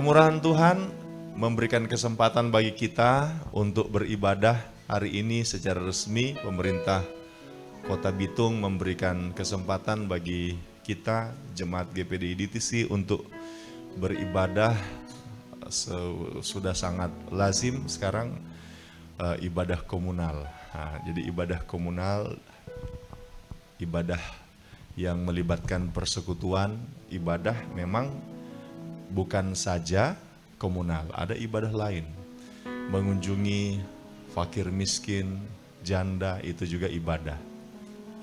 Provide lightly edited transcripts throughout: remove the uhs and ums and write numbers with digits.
Kemurahan Tuhan memberikan kesempatan bagi kita untuk beribadah hari ini secara resmi. Pemerintah Kota Bitung memberikan kesempatan bagi kita Jemaat GPDI DTC untuk beribadah. Sudah sangat lazim sekarang ibadah komunal. Nah, jadi ibadah komunal, ibadah yang melibatkan persekutuan, ibadah memang bukan saja komunal, ada ibadah lain. Mengunjungi fakir miskin, janda, itu juga ibadah.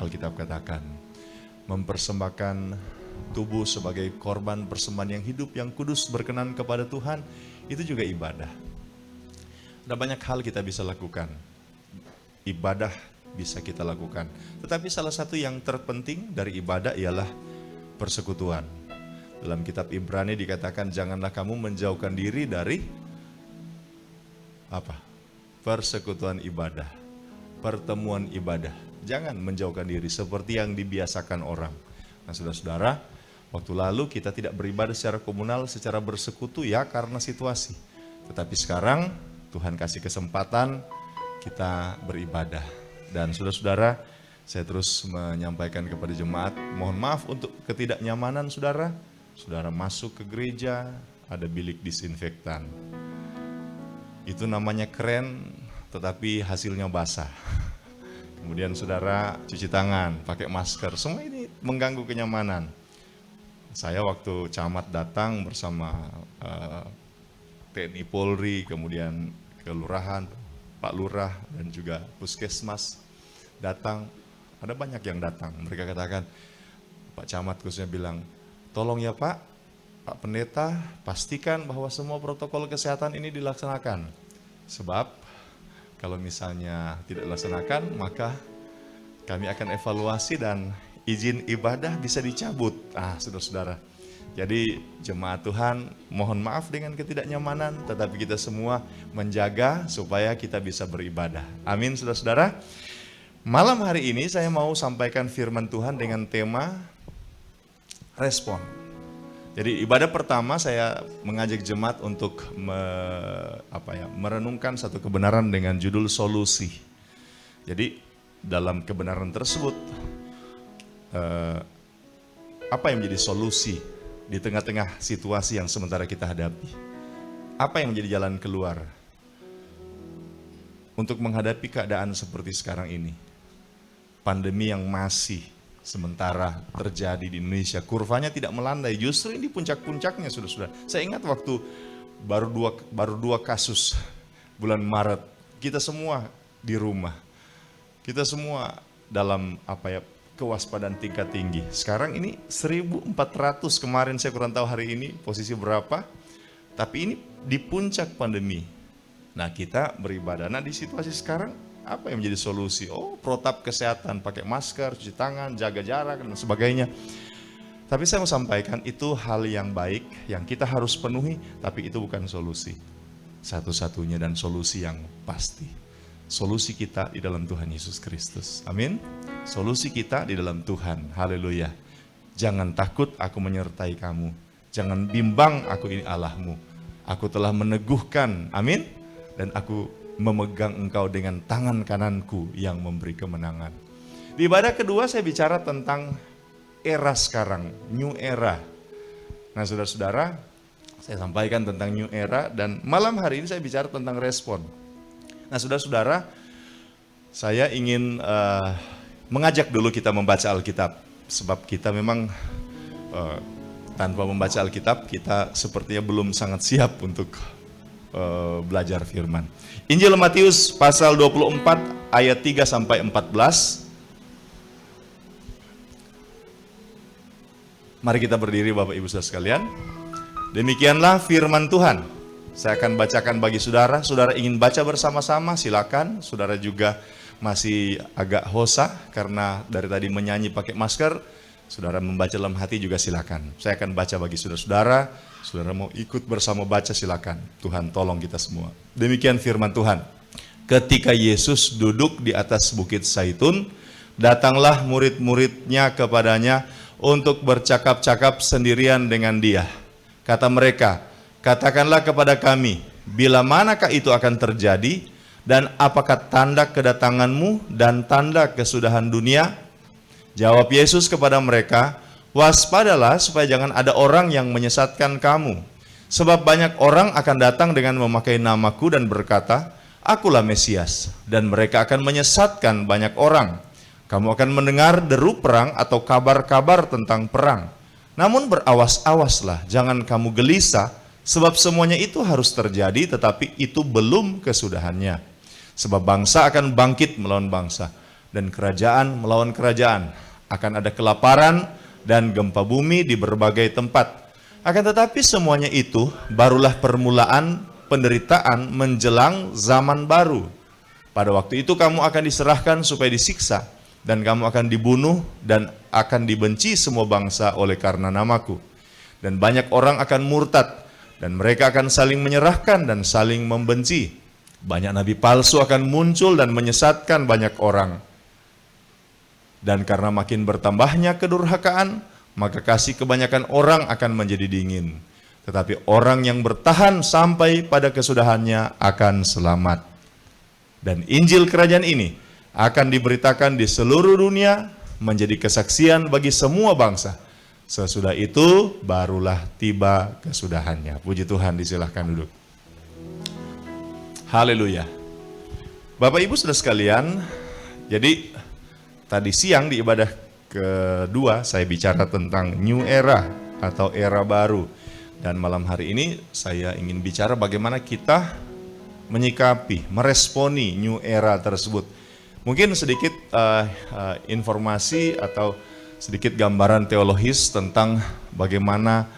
Alkitab katakan, mempersembahkan tubuh sebagai korban persembahan yang hidup, yang kudus, berkenan kepada Tuhan, itu juga ibadah. Ada banyak hal kita bisa lakukan, ibadah bisa kita lakukan. Tetapi salah satu yang terpenting dari ibadah ialah persekutuan. Dalam kitab Ibrani dikatakan, janganlah kamu menjauhkan diri dari apa? Persekutuan ibadah, pertemuan ibadah. Jangan menjauhkan diri seperti yang dibiasakan orang. Nah, saudara-saudara, waktu lalu kita tidak beribadah secara komunal, secara bersekutu ya karena situasi. Tetapi sekarang Tuhan kasih kesempatan kita beribadah. Dan saudara-saudara, saya terus menyampaikan kepada jemaat, mohon maaf untuk ketidaknyamanan saudara. Saudara masuk ke gereja, ada bilik disinfektan. Itu namanya keren, tetapi hasilnya basah. Kemudian saudara cuci tangan, pakai masker, semua ini mengganggu kenyamanan. Saya waktu camat datang bersama TNI Polri, kemudian kelurahan, Pak Lurah, dan juga Puskesmas datang, ada banyak yang datang. Mereka katakan, Pak Camat khususnya bilang, tolong ya Pak Pendeta, pastikan bahwa semua protokol kesehatan ini dilaksanakan. Sebab kalau misalnya tidak dilaksanakan, maka kami akan evaluasi dan izin ibadah bisa dicabut. Saudara-saudara. Jadi jemaat Tuhan, mohon maaf dengan ketidaknyamanan, tetapi kita semua menjaga supaya kita bisa beribadah. Amin, saudara-saudara. Malam hari ini saya mau sampaikan firman Tuhan dengan tema respon. Jadi ibadah pertama saya mengajak jemaat untuk merenungkan satu kebenaran dengan judul solusi. Jadi dalam kebenaran tersebut, apa yang menjadi solusi di tengah-tengah situasi yang sementara kita hadapi? Apa yang menjadi jalan keluar untuk menghadapi keadaan seperti sekarang ini? Pandemi yang masih sementara terjadi di Indonesia, kurvanya tidak melandai, justru ini puncak-puncaknya sudah. Saya ingat waktu baru dua kasus bulan Maret, kita semua di rumah, kita semua dalam kewaspadaan tingkat tinggi. Sekarang ini 1.400, kemarin saya kurang tahu hari ini posisi berapa, tapi ini di puncak pandemi. Nah, kita beribadah. Nah, di situasi sekarang apa yang menjadi solusi? Protap kesehatan, pakai masker, cuci tangan, jaga jarak, dan sebagainya. Tapi saya mau sampaikan, itu hal yang baik, yang kita harus penuhi, tapi itu bukan solusi satu-satunya dan solusi yang pasti. Solusi kita di dalam Tuhan Yesus Kristus. Amin. Solusi kita di dalam Tuhan. Haleluya. Jangan takut, aku menyertai kamu. Jangan bimbang, aku ini Allahmu. Aku telah meneguhkan, amin. Dan aku memegang engkau dengan tangan kananku yang memberi kemenangan. Di ibadah kedua saya bicara tentang era sekarang, new era. Nah, saudara-saudara, saya sampaikan tentang new era, dan malam hari ini saya bicara tentang respon. Nah, saudara-saudara, saya ingin mengajak dulu kita membaca Alkitab. Sebab kita memang tanpa membaca Alkitab, kita sepertinya belum sangat siap untuk belajar firman. Injil Matius pasal 24 ayat 3 sampai 14. Mari kita berdiri Bapak Ibu Saudara sekalian. Demikianlah firman Tuhan. Saya akan bacakan bagi saudara. Saudara ingin baca bersama-sama, silakan. Saudara juga masih agak hosa karena dari tadi menyanyi pakai masker. Saudara membaca dalam hati juga silakan. Saya akan baca bagi saudara-saudara. Saudara mau ikut bersama baca silakan. Tuhan tolong kita semua. Demikian firman Tuhan. Ketika Yesus duduk di atas bukit Zaitun, datanglah murid-muridnya kepadanya untuk bercakap-cakap sendirian dengan dia. Kata mereka, Katakanlah kepada kami, bila manakah itu akan terjadi, dan apakah tanda kedatanganmu dan tanda kesudahan dunia? Jawab Yesus kepada mereka, waspadalah supaya jangan ada orang yang menyesatkan kamu. Sebab banyak orang akan datang dengan memakai namaku dan berkata, Akulah Mesias, dan mereka akan menyesatkan banyak orang. Kamu akan mendengar deru perang atau kabar-kabar tentang perang. Namun berawas-awaslah, jangan kamu gelisah, sebab semuanya itu harus terjadi, tetapi itu belum kesudahannya. Sebab bangsa akan bangkit melawan bangsa, dan kerajaan melawan kerajaan. Akan ada kelaparan dan gempa bumi di berbagai tempat. Akan tetapi semuanya itu barulah permulaan penderitaan menjelang zaman baru. Pada waktu itu kamu akan diserahkan supaya disiksa, dan kamu akan dibunuh dan akan dibenci semua bangsa oleh karena namaku. Dan banyak orang akan murtad, dan mereka akan saling menyerahkan dan saling membenci. Banyak nabi palsu akan muncul dan menyesatkan banyak orang. Dan karena makin bertambahnya kedurhakaan, maka kasih kebanyakan orang akan menjadi dingin. Tetapi orang yang bertahan sampai pada kesudahannya akan selamat. Dan Injil kerajaan ini akan diberitakan di seluruh dunia menjadi kesaksian bagi semua bangsa. Sesudah itu barulah tiba kesudahannya. Puji Tuhan, disilahkan duduk. Haleluya. Bapak Ibu Saudara sekalian, jadi tadi siang di ibadah kedua saya bicara tentang new era atau era baru. Dan malam hari ini saya ingin bicara bagaimana kita menyikapi, meresponi new era tersebut. Mungkin sedikit informasi atau sedikit gambaran teologis tentang bagaimana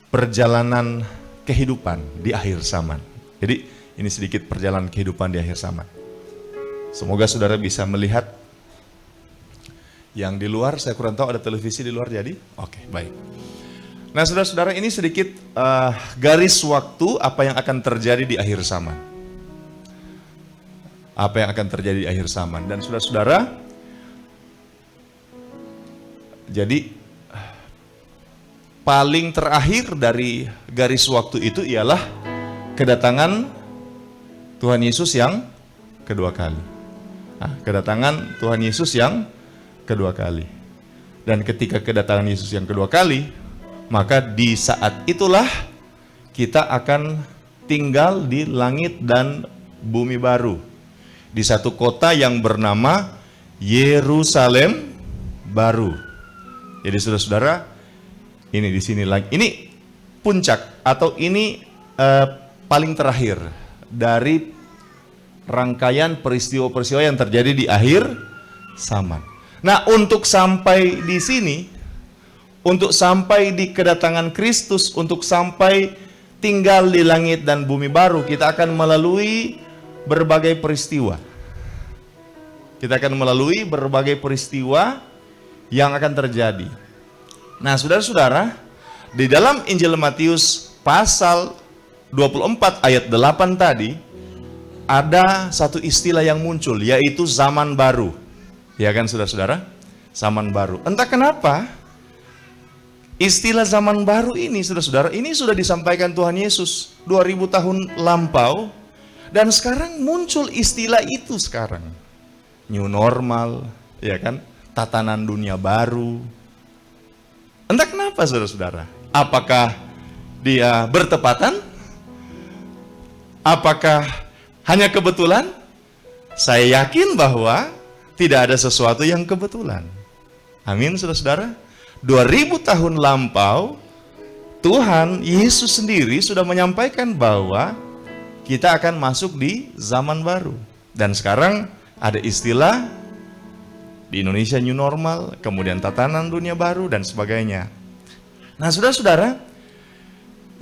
perjalanan kehidupan di akhir zaman. Jadi ini sedikit perjalanan kehidupan di akhir zaman. Semoga saudara bisa melihat. Yang di luar, saya kurang tahu ada televisi di luar jadi? Oke, baik. Nah saudara-saudara, ini sedikit garis waktu apa yang akan terjadi di akhir zaman. Apa yang akan terjadi di akhir zaman. Dan saudara-saudara, jadi paling terakhir dari garis waktu itu ialah kedatangan Tuhan Yesus yang kedua kali. Nah, kedatangan Tuhan Yesus yang kedua kali. Dan ketika kedatangan Yesus yang kedua kali, maka di saat itulah kita akan tinggal di langit dan bumi baru. Di satu kota yang bernama Yerusalem baru. Jadi saudara-saudara, ini di sini lagi. Ini puncak atau ini paling terakhir dari rangkaian peristiwa-peristiwa yang terjadi di akhir zaman. Nah, untuk sampai di sini, untuk sampai di kedatangan Kristus, untuk sampai tinggal di langit dan bumi baru, kita akan melalui berbagai peristiwa. Kita akan melalui berbagai peristiwa yang akan terjadi. Nah, saudara-saudara, di dalam Injil Matius pasal 24 ayat 8 tadi, ada satu istilah yang muncul, yaitu zaman baru. Ya kan saudara-saudara? Zaman baru. Entah kenapa, istilah zaman baru ini, saudara-saudara, ini sudah disampaikan Tuhan Yesus 2000 tahun lampau, dan sekarang muncul istilah itu sekarang. New normal, ya kan? Tatanan dunia baru. Entah kenapa saudara-saudara. Apakah dia bertepatan? Apakah hanya kebetulan? Saya yakin bahwa tidak ada sesuatu yang kebetulan. Amin saudara-saudara. 2000 tahun lampau, Tuhan Yesus sendiri sudah menyampaikan bahwa kita akan masuk di zaman baru. Dan sekarang ada istilah di Indonesia new normal, kemudian tatanan dunia baru dan sebagainya. Nah saudara-saudara,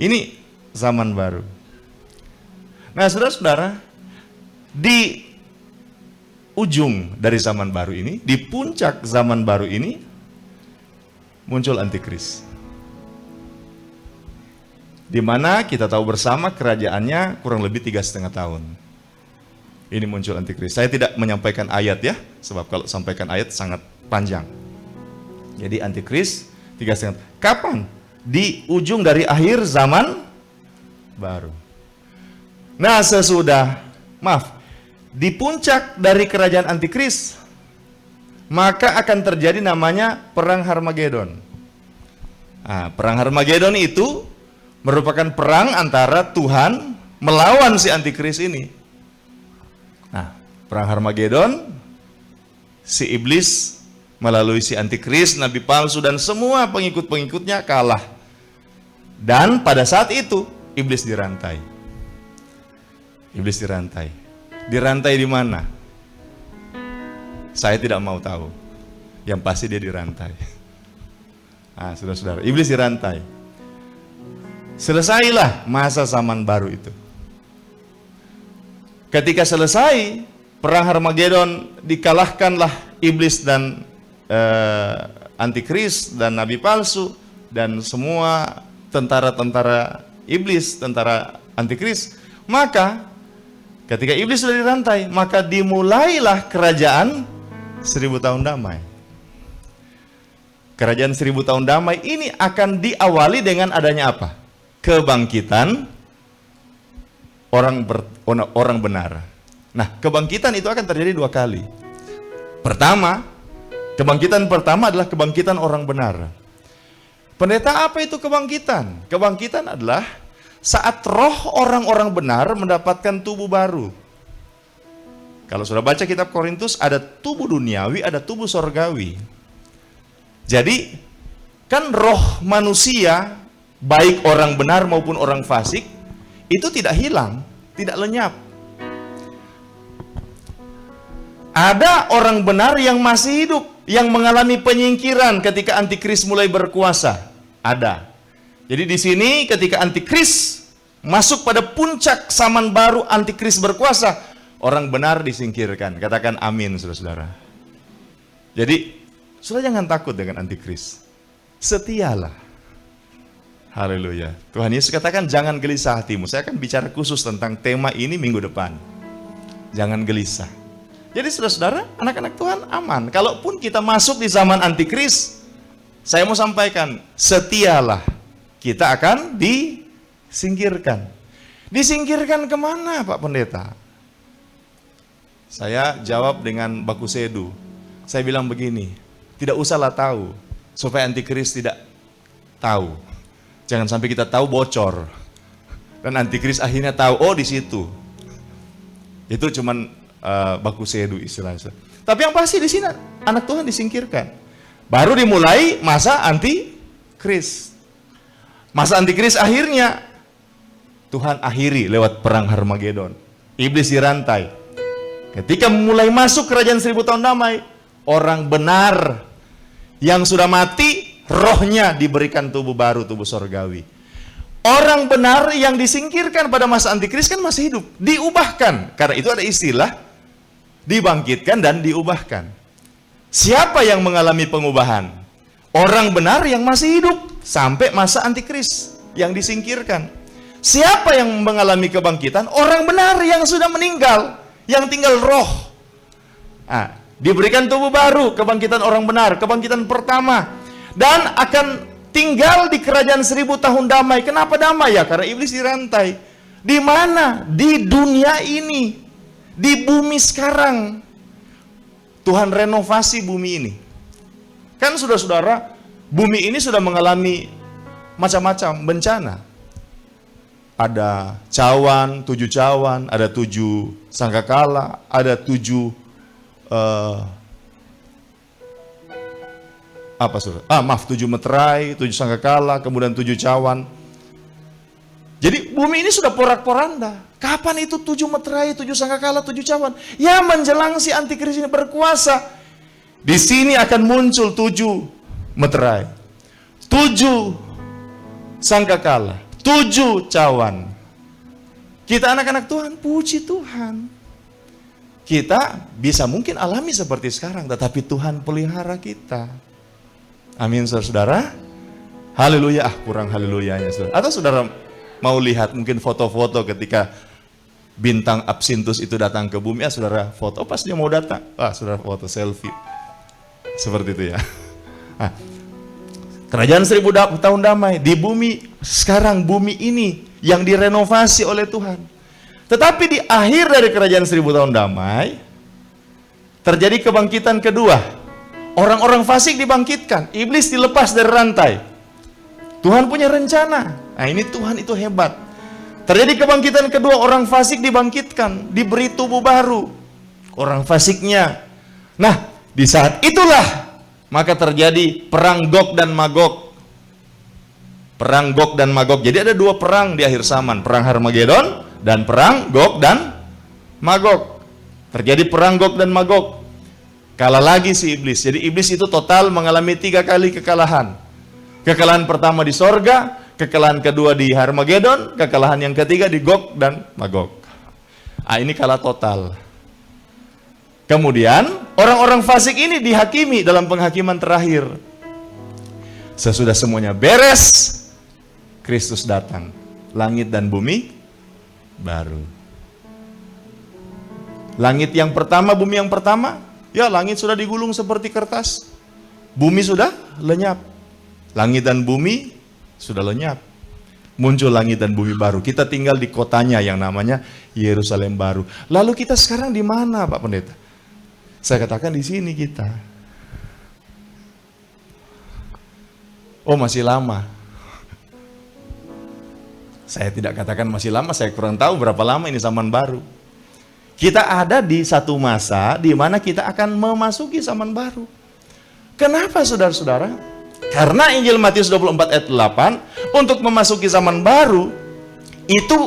ini zaman baru. Nah saudara-saudara, di ujung dari zaman baru ini, di puncak zaman baru ini, muncul antikris. Di mana kita tahu bersama kerajaannya kurang lebih 3,5 tahun. Ini muncul antikris. Saya tidak menyampaikan ayat ya, sebab kalau sampaikan ayat sangat panjang. Jadi antikris 3,5. Kapan? Di ujung dari akhir zaman baru. Nah, di puncak dari kerajaan antikris, maka akan terjadi namanya perang Harmagedon. Nah, perang Harmagedon itu merupakan perang antara Tuhan melawan si antikris ini. Nah, perang Harmagedon, si iblis melalui si antikris, nabi palsu dan semua pengikut-pengikutnya kalah. Dan pada saat itu iblis dirantai. Iblis dirantai. Dirantai di mana? Saya tidak mau tahu. Yang pasti dia dirantai. Nah, saudara-saudara, iblis dirantai. Selesailah masa zaman baru itu. Ketika selesai perang Harmagedon, dikalahkanlah iblis dan antikris dan nabi palsu dan semua tentara-tentara iblis, tentara antikris. Maka ketika iblis sudah dirantai, maka dimulailah kerajaan 1000 tahun damai. Kerajaan 1000 tahun damai ini akan diawali dengan adanya apa? Kebangkitan orang benar. Nah, kebangkitan itu akan terjadi 2 kali. Kebangkitan pertama adalah kebangkitan orang benar. Pendeta, apa itu kebangkitan? Kebangkitan adalah saat roh orang-orang benar mendapatkan tubuh baru. Kalau sudah baca kitab Korintus, ada tubuh duniawi, ada tubuh sorgawi. Jadi, kan roh manusia, baik orang benar maupun orang fasik, itu tidak hilang, tidak lenyap. Ada orang benar yang masih hidup, yang mengalami penyingkiran ketika antikris mulai berkuasa. Ada. Jadi di sini ketika antikris masuk pada puncak zaman baru, antikris berkuasa, orang benar disingkirkan. Katakan amin, saudara-saudara. Jadi, saudara jangan takut dengan antikris. Setialah. Haleluya. Tuhan Yesus katakan jangan gelisah hatimu. Saya akan bicara khusus tentang tema ini minggu depan. Jangan gelisah. Jadi saudara-saudara, anak-anak Tuhan aman. Kalaupun kita masuk di zaman antikris, saya mau sampaikan, setialah. Kita akan disingkirkan. Disingkirkan kemana, Pak Pendeta? Saya jawab dengan baku sedu. Saya bilang begini, tidak usahlah tahu, supaya antikris tidak tahu. Jangan sampai kita tahu bocor. Dan antikris akhirnya tahu, oh di situ. Itu cuman baku sedu istilahnya. Tapi yang pasti di sini anak Tuhan disingkirkan. Baru dimulai masa antikris. Masa antikris akhirnya Tuhan akhiri lewat perang Harmagedon. Iblis dirantai. Ketika mulai masuk kerajaan 1000 tahun damai, orang benar yang sudah mati, rohnya diberikan tubuh baru, tubuh sorgawi. Orang benar yang disingkirkan pada masa antikris kan masih hidup, diubahkan. Karena itu ada istilah dibangkitkan dan diubahkan. Siapa yang mengalami pengubahan? Orang benar yang masih hidup sampai masa antikris yang disingkirkan. Siapa yang mengalami kebangkitan? Orang benar yang sudah meninggal, yang tinggal roh. Nah, diberikan tubuh baru, kebangkitan orang benar, kebangkitan pertama. Dan akan tinggal di kerajaan 1000 tahun damai. Kenapa damai? Ya karena iblis dirantai. Di mana? Di dunia ini. Di bumi sekarang. Tuhan renovasi bumi ini. Kan saudara-saudara, bumi ini sudah mengalami macam-macam bencana. Ada cawan, 7 cawan, ada 7 sangkakala, ada 7 7 meterai, 7 sangkakala, kemudian 7 cawan. Jadi bumi ini sudah porak-poranda. Kapan itu 7 meterai, 7 sangkakala, 7 cawan? Ya menjelang si antikris ini berkuasa. Di sini akan muncul 7 meterai, 7 sangkakala, 7 cawan. Kita anak-anak Tuhan, puji Tuhan. Kita bisa mungkin alami seperti sekarang, tetapi Tuhan pelihara kita. Amin, saudara-saudara. Haleluya. Kurang haleluyanya, saudara. Atau saudara mau lihat mungkin foto-foto ketika bintang Absintus itu datang ke bumi, saudara foto pas dia mau datang. Saudara foto selfie. Seperti itu ya. Kerajaan 1000 tahun damai di bumi sekarang, bumi ini yang direnovasi oleh Tuhan. Tetapi di akhir dari kerajaan 1000 tahun damai, terjadi kebangkitan kedua. Orang-orang fasik dibangkitkan, iblis dilepas dari rantai. Tuhan punya rencana. Nah, ini Tuhan itu hebat. Terjadi kebangkitan kedua, orang fasik dibangkitkan, diberi tubuh baru. Orang fasiknya. Nah, di saat itulah maka terjadi perang Gog dan Magog. Perang Gog dan Magog. Jadi ada dua perang di akhir zaman, perang Harmagedon dan perang Gog dan Magog. Terjadi perang Gog dan Magog. Kalah lagi si iblis. Jadi iblis itu total mengalami 3 kali kekalahan. Kekalahan pertama di sorga, kekalahan kedua di Harmagedon, kekalahan yang ketiga di Gog dan Magog. Ini kalah total. Kemudian orang-orang fasik ini dihakimi dalam penghakiman terakhir. Sesudah semuanya beres, Kristus datang. Langit dan bumi baru. Langit yang pertama, bumi yang pertama, ya langit sudah digulung seperti kertas. Bumi sudah lenyap. Langit dan bumi sudah lenyap. Muncul langit dan bumi baru. Kita tinggal di kotanya yang namanya Yerusalem baru. Lalu kita sekarang di mana, Pak Pendeta? Saya katakan di sini kita. Oh, masih lama. Saya tidak katakan masih lama, saya kurang tahu berapa lama ini zaman baru. Kita ada di satu masa di mana kita akan memasuki zaman baru. Kenapa saudara-saudara? Karena Injil Matius 24 ayat 8, untuk memasuki zaman baru, itu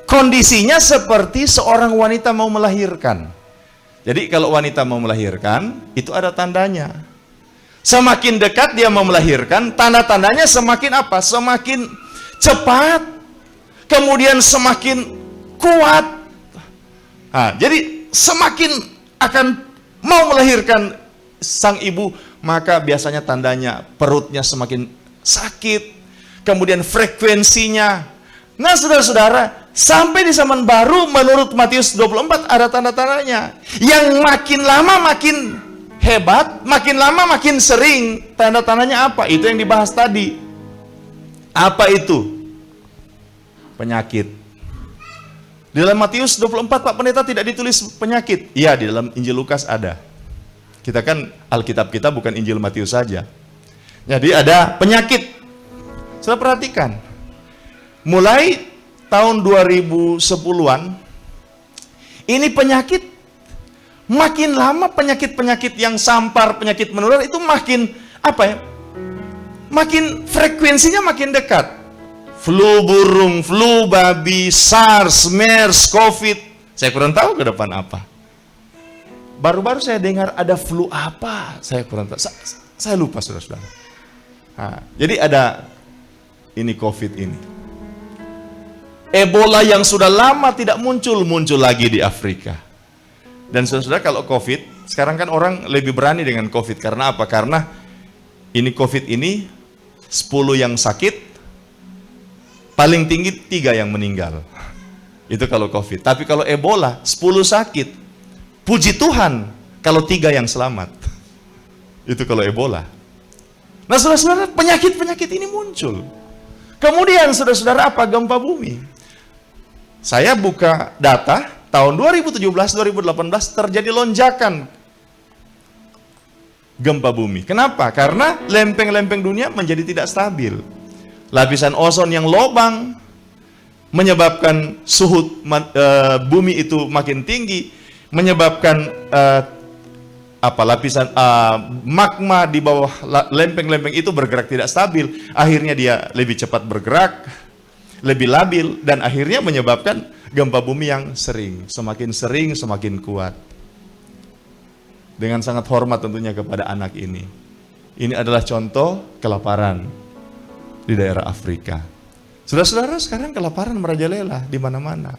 kondisinya seperti seorang wanita mau melahirkan. Jadi kalau wanita mau melahirkan, itu ada tandanya. Semakin dekat dia mau melahirkan, tanda-tandanya semakin apa? Semakin cepat, kemudian semakin kuat. Jadi semakin akan mau melahirkan sang ibu, maka biasanya tandanya perutnya semakin sakit, kemudian frekuensinya. Nah, saudara-saudara, sampai di zaman baru menurut Matius 24 ada tanda-tandanya. Yang makin lama makin hebat, makin lama makin sering. Tanda-tandanya apa? Itu yang dibahas tadi. Apa itu? Penyakit. Di dalam Matius 24, Pak Pendeta, tidak ditulis penyakit. Iya, di dalam Injil Lukas ada. Kita kan Alkitab kita bukan Injil Matius saja. Jadi ada penyakit. Sudah perhatikan. Mulai tahun 2010-an, ini penyakit makin lama, penyakit-penyakit yang sampar, penyakit menular itu makin makin frekuensinya makin dekat. Flu burung, flu babi, SARS, MERS, COVID. Saya kurang tahu ke depan apa. Baru-baru saya dengar ada flu apa, saya kurang tahu. Saya lupa, saudara-saudara. Jadi ada ini COVID ini. Ebola yang sudah lama tidak muncul lagi di Afrika. Dan saudara-saudara, kalau COVID, sekarang kan orang lebih berani dengan COVID. Karena apa? Karena ini COVID ini 10 yang sakit, paling tinggi 3 yang meninggal. Itu kalau COVID. Tapi kalau Ebola, 10 sakit. Puji Tuhan, kalau 3 yang selamat. Itu kalau Ebola. Nah, saudara-saudara, penyakit-penyakit ini muncul. Kemudian, saudara-saudara, apa? Gempa bumi. Saya buka data, tahun 2017-2018 terjadi lonjakan gempa bumi. Kenapa? Karena lempeng-lempeng dunia menjadi tidak stabil. Lapisan ozon yang lobang menyebabkan suhu bumi itu makin tinggi, menyebabkan lapisan magma di bawah lempeng-lempeng itu bergerak tidak stabil. Akhirnya dia lebih cepat bergerak, lebih labil, dan akhirnya menyebabkan gempa bumi yang semakin sering, semakin kuat. Dengan sangat hormat tentunya kepada anak ini. Ini adalah contoh kelaparan di daerah Afrika. Saudara-saudara, sekarang kelaparan merajalela di mana-mana.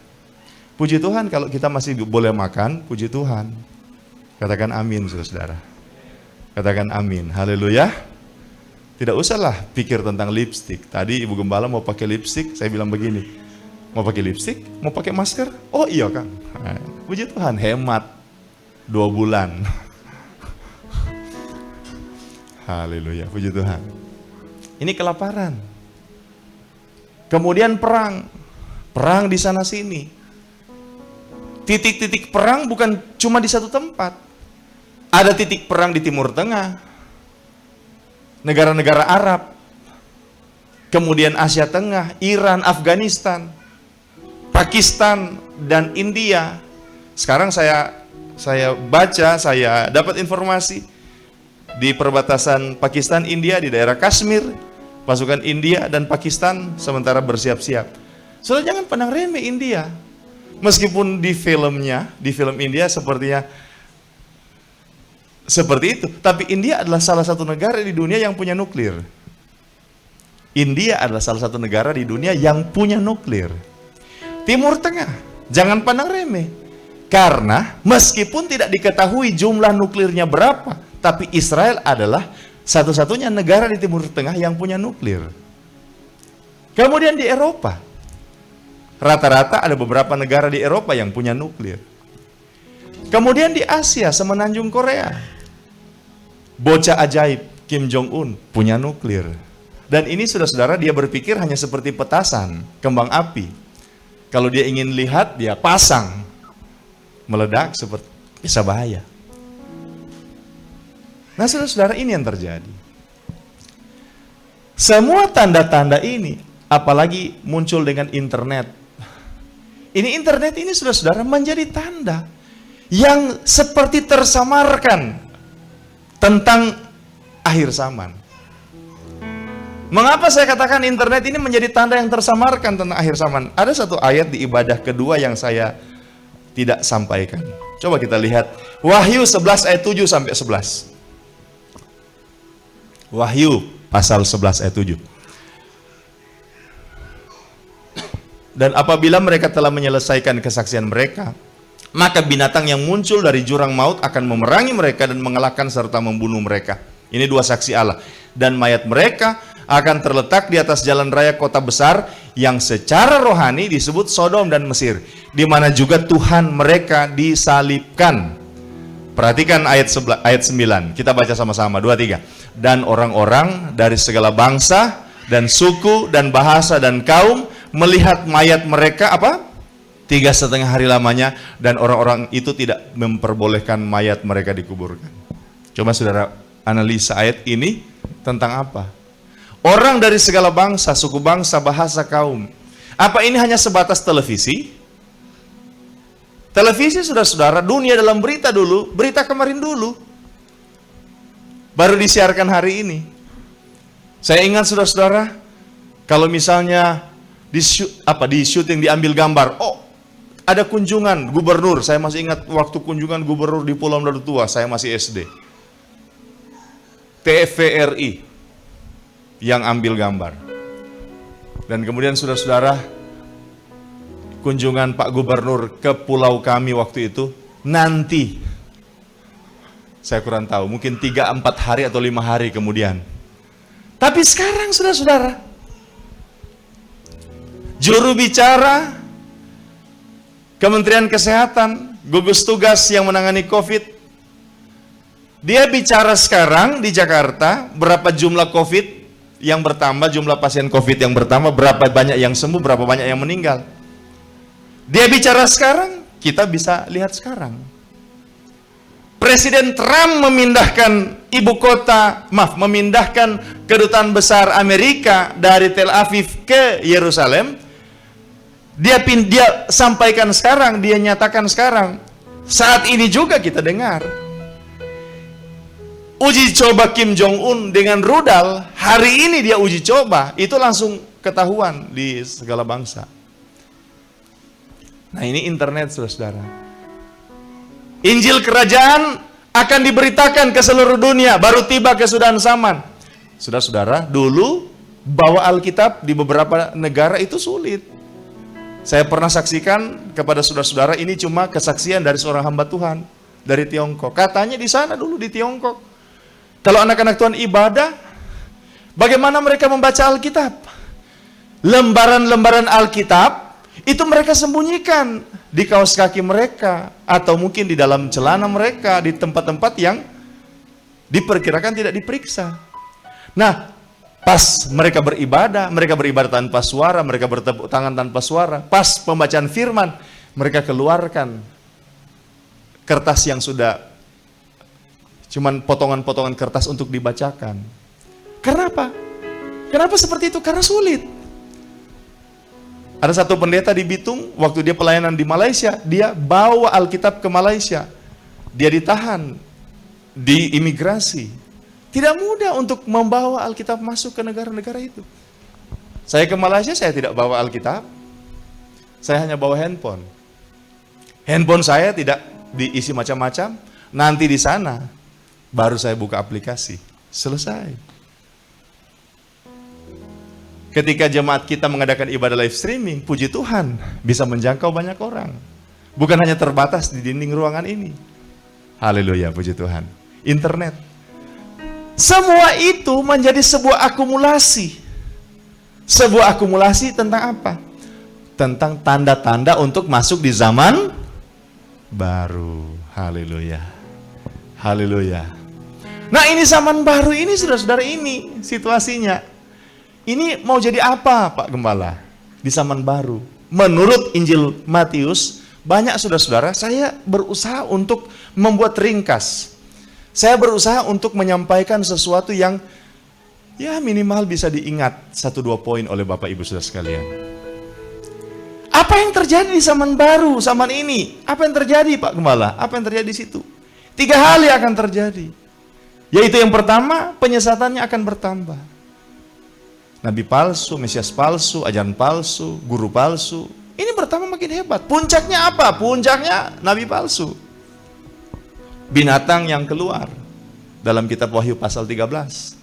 Puji Tuhan kalau kita masih boleh makan, puji Tuhan. Katakan amin, saudara-saudara. Katakan amin, haleluya. Tidak usahlah pikir tentang lipstik. Tadi Ibu Gembala mau pakai lipstik, saya bilang begini, mau pakai lipstik, mau pakai masker? Oh iya Kang. Puji Tuhan, hemat 2 bulan. Haleluya, puji Tuhan. Ini kelaparan. Kemudian perang di sana sini. Titik-titik perang bukan cuma di satu tempat. Ada titik perang di Timur Tengah, negara-negara Arab, kemudian Asia Tengah, Iran, Afghanistan, Pakistan, dan India. Sekarang saya baca, saya dapat informasi di perbatasan Pakistan India, di daerah Kashmir, pasukan India dan Pakistan sementara bersiap-siap. Saudara jangan pandang remeh India. Meskipun di film India sepertinya seperti itu, tapi India adalah salah satu negara di dunia yang punya nuklir. India adalah salah satu negara di dunia yang punya nuklir. Timur Tengah, jangan pandang remeh. Karena meskipun tidak diketahui jumlah nuklirnya berapa, tapi Israel adalah satu-satunya negara di Timur Tengah yang punya nuklir. Kemudian di Eropa, rata-rata ada beberapa negara di Eropa yang punya nuklir. Kemudian di Asia, semenanjung Korea, bocah ajaib Kim Jong-un punya nuklir. Dan ini saudara-saudara, dia berpikir hanya seperti petasan, kembang api. Kalau dia ingin lihat, dia pasang, meledak, seperti bisa bahaya. Nah saudara-saudara, ini yang terjadi. Semua tanda-tanda ini, apalagi muncul dengan internet. Ini internet ini saudara-saudara menjadi tanda yang seperti tersamarkan tentang akhir zaman. Mengapa saya katakan internet ini menjadi tanda yang tersamarkan tentang akhir zaman? Ada satu ayat di ibadah kedua yang saya tidak sampaikan. Coba kita lihat Wahyu 11 ayat 7 sampai 11. Wahyu pasal 11 ayat 7. Dan apabila mereka telah menyelesaikan kesaksian mereka, maka binatang yang muncul dari jurang maut akan memerangi mereka dan mengalahkan serta membunuh mereka. Ini dua saksi Allah. Dan mayat mereka akan terletak di atas jalan raya kota besar yang secara rohani disebut Sodom dan Mesir, di mana juga Tuhan mereka disalibkan. Perhatikan ayat 9. Kita baca sama-sama 2-3. Dan orang-orang dari segala bangsa dan suku dan bahasa dan kaum melihat mayat mereka 3,5 hari lamanya, dan orang-orang itu tidak memperbolehkan mayat mereka dikuburkan. Coba saudara analisa ayat ini tentang apa? Orang dari segala bangsa, suku bangsa, bahasa, kaum. Apa ini hanya sebatas televisi? Televisi saudara-saudara, dunia dalam berita dulu, berita kemarin dulu, baru disiarkan hari ini. Saya ingat saudara-saudara, kalau misalnya di syuting diambil gambar, ada kunjungan gubernur. Saya masih ingat waktu kunjungan gubernur di Pulau Manado Tua, saya masih SD. TVRI yang ambil gambar. Dan kemudian saudara-saudara, kunjungan Pak Gubernur ke pulau kami waktu itu, nanti, saya kurang tahu, mungkin 3-4 hari atau 5 hari kemudian. Tapi sekarang saudara-saudara, juru bicara Kementerian Kesehatan, gugus tugas yang menangani COVID, dia bicara sekarang di Jakarta, berapa jumlah COVID yang bertambah, jumlah pasien COVID yang bertambah, berapa banyak yang sembuh, berapa banyak yang meninggal. Dia bicara sekarang, kita bisa lihat sekarang. Presiden Trump memindahkan memindahkan kedutaan besar Amerika dari Tel Aviv ke Yerusalem. Dia sampaikan sekarang, dia nyatakan sekarang. Saat ini juga kita dengar uji coba Kim Jong-un dengan rudal, hari ini dia uji coba, itu langsung ketahuan di segala bangsa. Nah ini internet saudara-saudara. Injil kerajaan akan diberitakan ke seluruh dunia, baru tiba kesudahan zaman. Saudara-saudara, dulu bawa Alkitab di beberapa negara itu sulit. Saya pernah saksikan kepada saudara-saudara, ini cuma kesaksian dari seorang hamba Tuhan dari Tiongkok. Katanya di sana dulu di Tiongkok, kalau anak-anak Tuhan ibadah, bagaimana mereka membaca Alkitab? Lembaran-lembaran Alkitab itu mereka sembunyikan di kaos kaki mereka, atau mungkin di dalam celana mereka, di tempat-tempat yang diperkirakan tidak diperiksa. Nah, Pas mereka beribadah tanpa suara, mereka bertepuk tangan tanpa suara. Pas pembacaan firman, mereka keluarkan kertas yang sudah cuman potongan-potongan kertas untuk dibacakan. Kenapa? Kenapa seperti itu? Karena sulit. Ada satu pendeta di Bitung, waktu dia pelayanan di Malaysia, dia bawa Alkitab ke Malaysia. Dia ditahan di imigrasi. Tidak mudah untuk membawa Alkitab masuk ke negara-negara itu. Saya ke Malaysia, saya tidak bawa Alkitab. Saya hanya bawa handphone. Handphone saya tidak diisi macam-macam. Nanti di sana, baru saya buka aplikasi. Selesai. Ketika jemaat kita mengadakan ibadah live streaming, puji Tuhan, bisa menjangkau banyak orang. Bukan hanya terbatas di dinding ruangan ini. Haleluya, puji Tuhan. Internet. Semua itu menjadi sebuah akumulasi. Sebuah akumulasi tentang apa? Tentang tanda-tanda untuk masuk di zaman baru. Haleluya. Haleluya. Nah, ini zaman baru ini, saudara-saudara, ini situasinya. Ini mau jadi apa, Pak Gembala? Di zaman baru. Menurut Injil Matius, banyak saudara-saudara, saya berusaha untuk membuat ringkas. Saya berusaha untuk menyampaikan sesuatu yang ya minimal bisa diingat 1-2 poin oleh Bapak Ibu Saudara sekalian. Apa yang terjadi di zaman baru, zaman ini? Apa yang terjadi, Pak Gembala? Apa yang terjadi di situ? 3 hal yang akan terjadi. Yaitu yang pertama, penyesatannya akan bertambah. Nabi palsu, Mesias palsu, ajaran palsu, guru palsu. Ini bertambah makin hebat. Puncaknya apa? Puncaknya Nabi palsu. Binatang yang keluar dalam kitab Wahyu pasal 13.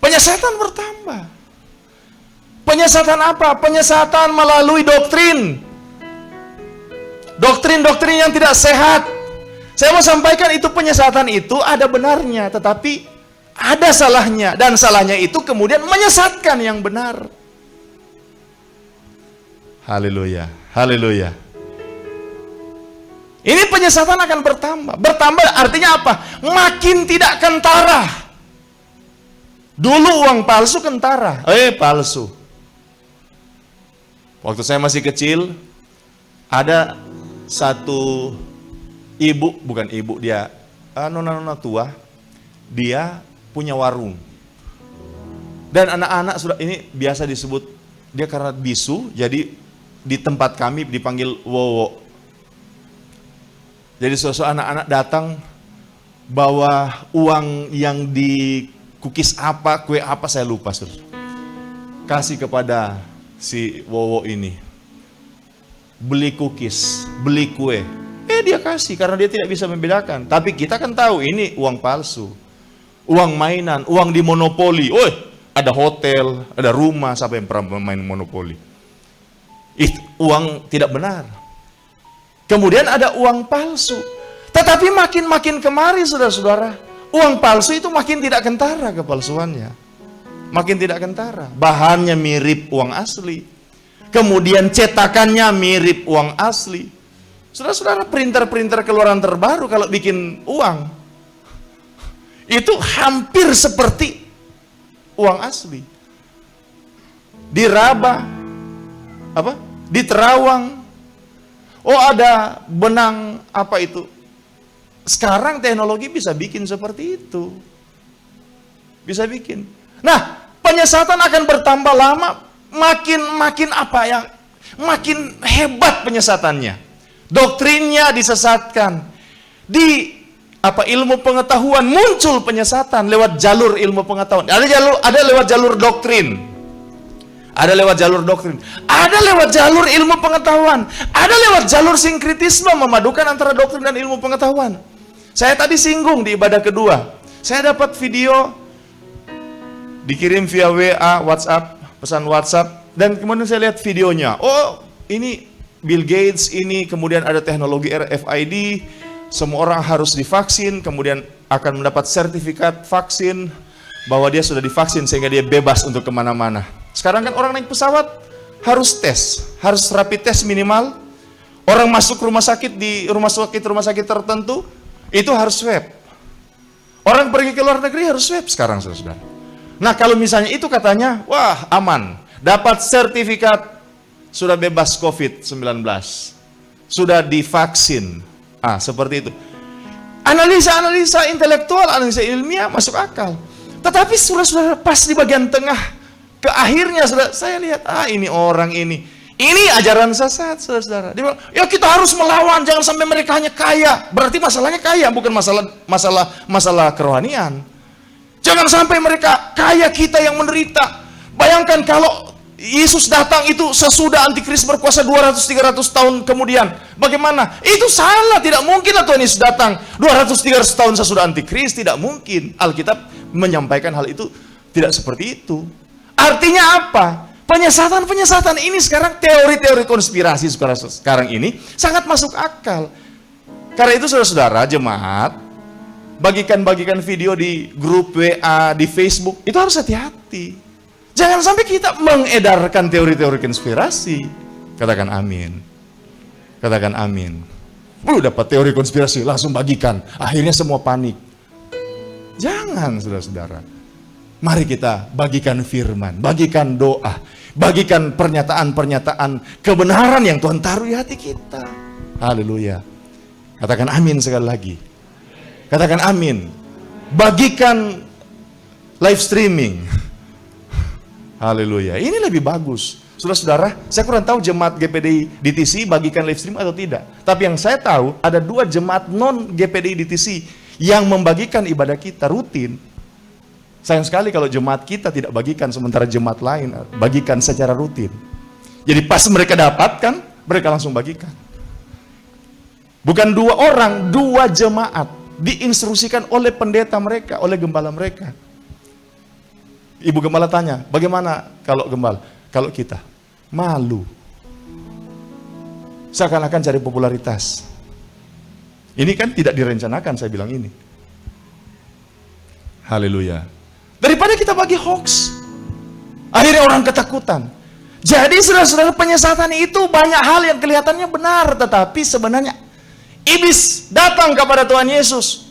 Penyesatan bertambah. Penyesatan apa? Penyesatan melalui doktrin. Doktrin-doktrin yang tidak sehat. Saya mau sampaikan itu, penyesatan itu ada benarnya, tetapi ada salahnya. Dan salahnya itu kemudian menyesatkan yang benar. Haleluya, haleluya. Ini penyesatan akan bertambah. Bertambah artinya apa? Makin tidak kentara. Dulu uang palsu kentara. Palsu. Waktu saya masih kecil, ada satu ibu, bukan ibu, dia nona-nona tua. Dia punya warung. Dan anak-anak sudah, ini biasa disebut, dia karena bisu, jadi di tempat kami dipanggil Wowo. Jadi suatu anak-anak datang bawa uang yang dikukis apa, kue apa, saya lupa. Kasih kepada si Wowo ini. Beli kukis, beli kue. Dia kasih karena dia tidak bisa membedakan. Tapi kita kan tahu ini uang palsu. Uang mainan, uang di monopoli. Ada hotel, ada rumah, siapa yang pernah main monopoli? Itu uang tidak benar. Kemudian ada uang palsu. Tetapi makin kemari, saudara-saudara, uang palsu itu makin tidak kentara kepalsuannya. Makin tidak kentara. Bahannya mirip uang asli. Kemudian cetakannya mirip uang asli. Saudara-saudara, printer-printer keluaran terbaru kalau bikin uang, itu hampir seperti uang asli. Diraba, di Terawang, ada benang apa itu. Sekarang teknologi bisa bikin seperti itu. Bisa bikin. Nah, penyesatan akan bertambah lama, makin apa ya? Makin hebat penyesatannya. Doktrinnya disesatkan. Di ilmu pengetahuan muncul penyesatan lewat jalur ilmu pengetahuan. Ada lewat jalur doktrin. Ada lewat jalur doktrin, ada lewat jalur ilmu pengetahuan, ada lewat jalur sinkritisme, memadukan antara doktrin dan ilmu pengetahuan. Saya tadi singgung di ibadah kedua, saya dapat video dikirim via WA, WhatsApp, pesan WhatsApp, dan kemudian saya lihat videonya. Ini Bill Gates, ini kemudian ada teknologi RFID, semua orang harus divaksin, kemudian akan mendapat sertifikat vaksin, bahwa dia sudah divaksin sehingga dia bebas untuk kemana-mana. Sekarang kan orang naik pesawat harus tes, harus rapid test minimal. Orang masuk rumah sakit di rumah sakit tertentu itu harus swab. Orang pergi ke luar negeri harus swab sekarang, saudara. Nah kalau misalnya itu katanya, wah aman, dapat sertifikat sudah bebas COVID-19, sudah divaksin, seperti itu. Analisa intelektual, analisa ilmiah masuk akal. Tetapi saudara-saudara, pas di bagian tengah, ke akhirnya saya lihat, ini orang ini ajaran sesat, saudara-saudara. Dia bilang, ya kita harus melawan, jangan sampai mereka hanya kaya. Berarti masalahnya kaya, bukan masalah kerohanian. Jangan sampai mereka kaya, kita yang menderita. Bayangkan kalau Yesus datang itu sesudah Antikris berkuasa 200-300 tahun kemudian. Bagaimana? Itu salah, tidak mungkin lah Tuhan Yesus datang 200-300 tahun sesudah Antikris, tidak mungkin. Alkitab menyampaikan hal itu tidak seperti itu. Artinya apa? Penyesatan ini sekarang, teori-teori konspirasi sekarang ini sangat masuk akal. Karena itu saudara-saudara, jemaat, bagikan video di grup WA, di Facebook, itu harus hati-hati. Jangan sampai kita mengedarkan teori-teori konspirasi. Katakan amin. Katakan amin. Dapat teori konspirasi, langsung bagikan. Akhirnya semua panik. Jangan, saudara-saudara. Mari kita bagikan firman, bagikan doa, bagikan pernyataan-pernyataan kebenaran yang Tuhan taruh di hati kita. Haleluya. Katakan amin sekali lagi. Katakan amin. Bagikan live streaming. Haleluya. Ini lebih bagus. Saudara-saudara, saya kurang tahu jemaat GPDI DTC bagikan live stream atau tidak. Tapi yang saya tahu, ada 2 jemaat non GPDI DTC yang membagikan ibadah kita rutin. Sayang sekali kalau jemaat kita tidak bagikan, sementara jemaat lain bagikan secara rutin. Jadi pas mereka dapatkan, mereka langsung bagikan. Bukan 2 orang, 2 jemaat diinstruksikan oleh pendeta mereka, oleh gembala mereka. Ibu gembala tanya, bagaimana kalau gembala? Kalau kita malu, seakan-akan cari popularitas. Ini kan tidak direncanakan, saya bilang ini. Haleluya. Daripada kita bagi hoax, akhirnya orang ketakutan. Jadi saudara-saudara, penyesatan itu banyak hal yang kelihatannya benar, tetapi sebenarnya iblis datang kepada Tuhan Yesus.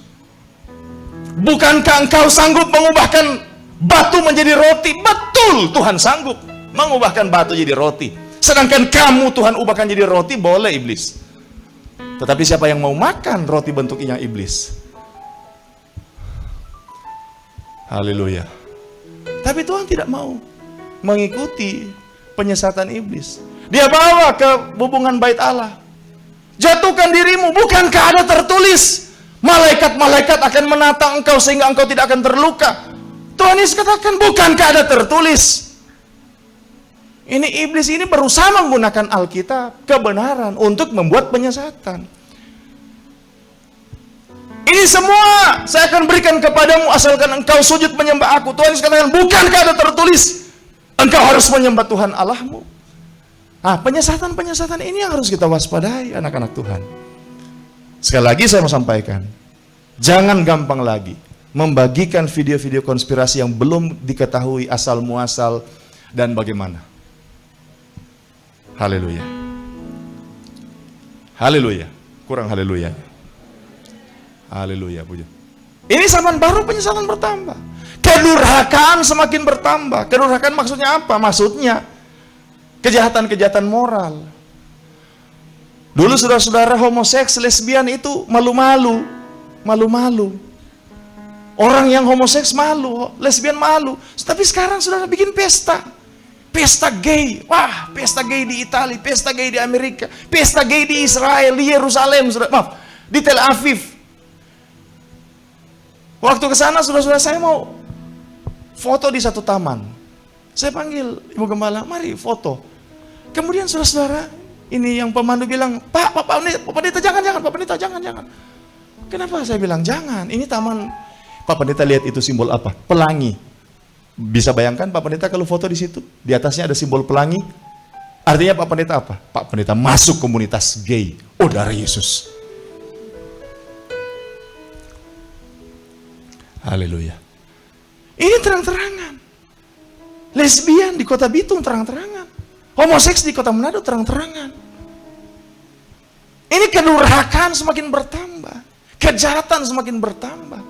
Bukankah engkau sanggup mengubahkan batu menjadi roti? Betul, Tuhan sanggup mengubahkan batu jadi roti. Sedangkan kamu Tuhan ubahkan jadi roti, boleh iblis. Tetapi siapa yang mau makan roti bentuknya iblis? Haleluya. Tapi Tuhan tidak mau mengikuti penyesatan iblis. Dia bawa ke hubungan bait Allah. Jatuhkan dirimu, bukankah ada tertulis malaikat-malaikat akan menatang engkau sehingga engkau tidak akan terluka? Tuhan Yesus katakan, bukankah ada tertulis? Ini iblis ini berusaha menggunakan Alkitab, kebenaran, untuk membuat penyesatan. Ini semua saya akan berikan kepadamu asalkan engkau sujud menyembah aku. Tuhan Yesus katakan, bukankah ada tertulis engkau harus menyembah Tuhan Allahmu? Penyesatan-penyesatan ini yang harus kita waspadai, anak-anak Tuhan. Sekali lagi saya mau sampaikan, jangan gampang lagi membagikan video-video konspirasi yang belum diketahui asal muasal dan bagaimana. Haleluya. Haleluya. Kurang haleluya. Haleluya, puji. Ini zaman baru penyesatan bertambah. Kedurhakaan semakin bertambah. Kedurhakaan maksudnya apa? Maksudnya kejahatan-kejahatan moral. Dulu saudara-saudara homoseks, lesbian itu malu-malu. Malu-malu. Orang yang homoseks malu, lesbian malu. Tapi sekarang saudara bikin pesta. Pesta gay. Wah, pesta gay di Italia, pesta gay di Amerika, pesta gay di Israel, di Yerusalem, di Tel Aviv. Waktu ke sana, saudara-saudara, saya mau foto di satu taman. Saya panggil ibu gembala, mari foto. Kemudian saudara-saudara, ini yang pemandu bilang, Pak Pendeta jangan, Pak Pendeta jangan. Kenapa? Saya bilang jangan. Ini taman. Pak Pendeta lihat itu simbol apa? Pelangi. Bisa bayangkan Pak Pendeta kalau foto di situ, di atasnya ada simbol pelangi. Artinya Pak Pendeta apa? Pak Pendeta masuk komunitas gay. Oh, darah Yesus. Haleluya. Ini terang-terangan. Lesbian di kota Bitung terang-terangan. Homoseks di kota Manado terang-terangan. Ini kedurhakaan semakin bertambah. Kejahatan semakin bertambah.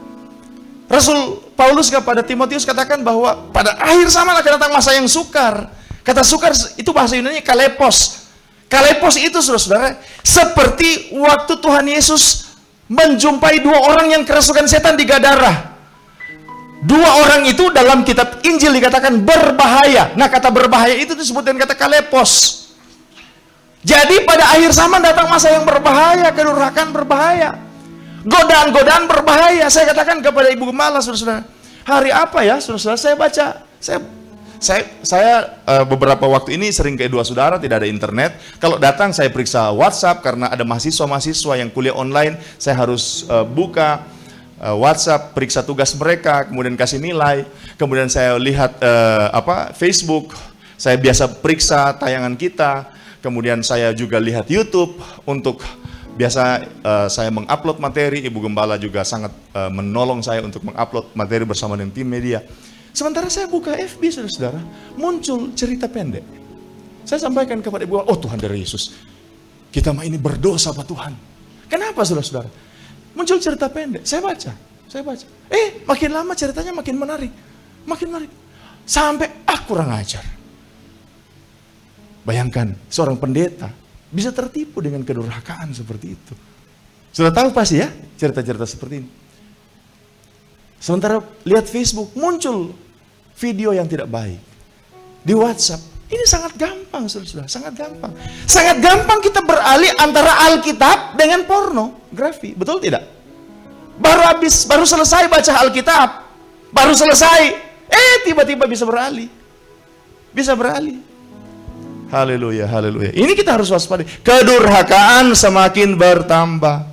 Rasul Paulus kepada Timotius katakan bahwa pada akhir zaman akan datang masa yang sukar. Kata sukar itu bahasa Yunani kalepos. Kalepos itu saudara-saudara seperti waktu Tuhan Yesus menjumpai dua orang yang kerasukan setan di Gadara. Dua orang itu dalam kitab Injil dikatakan berbahaya. Nah, kata berbahaya itu disebut dengan kata kalepos. Jadi pada akhir zaman datang masa yang berbahaya, kedurhakaan berbahaya, godaan-godaan berbahaya. Saya katakan kepada Ibu Gembala, saudara-saudara, hari apa ya, saudara-saudara? Saya baca, saya beberapa waktu ini sering ke dua saudara, tidak ada internet. Kalau datang saya periksa WhatsApp karena ada mahasiswa-mahasiswa yang kuliah online. Saya harus buka WhatsApp, periksa tugas mereka, kemudian kasih nilai. Kemudian saya lihat Facebook. Saya biasa periksa tayangan kita. Kemudian saya juga lihat YouTube untuk biasa saya mengupload materi. Ibu Gembala juga sangat menolong saya untuk mengupload materi bersama dengan tim media. Sementara saya buka FB, saudara-saudara, muncul cerita pendek. Saya sampaikan kepada Ibu, oh Tuhan dari Yesus, kita mah ini berdosa Pak Tuhan. Kenapa saudara-saudara? Muncul cerita pendek, saya baca. Makin lama ceritanya makin menarik. Sampai kurang ajar. Bayangkan, seorang pendeta bisa tertipu dengan kedurhakaan seperti itu. Sudah tahu pasti ya, cerita-cerita seperti ini. Sementara lihat Facebook, muncul video yang tidak baik. Di WhatsApp, ini sangat gampang, saudara-saudara, sangat gampang. Sangat gampang kita beralih antara Alkitab dengan pornografi, betul tidak? Baru selesai baca Alkitab, baru selesai, tiba-tiba bisa beralih. Haleluya, haleluya. Ini kita harus waspadai. Kedurhakaan semakin bertambah.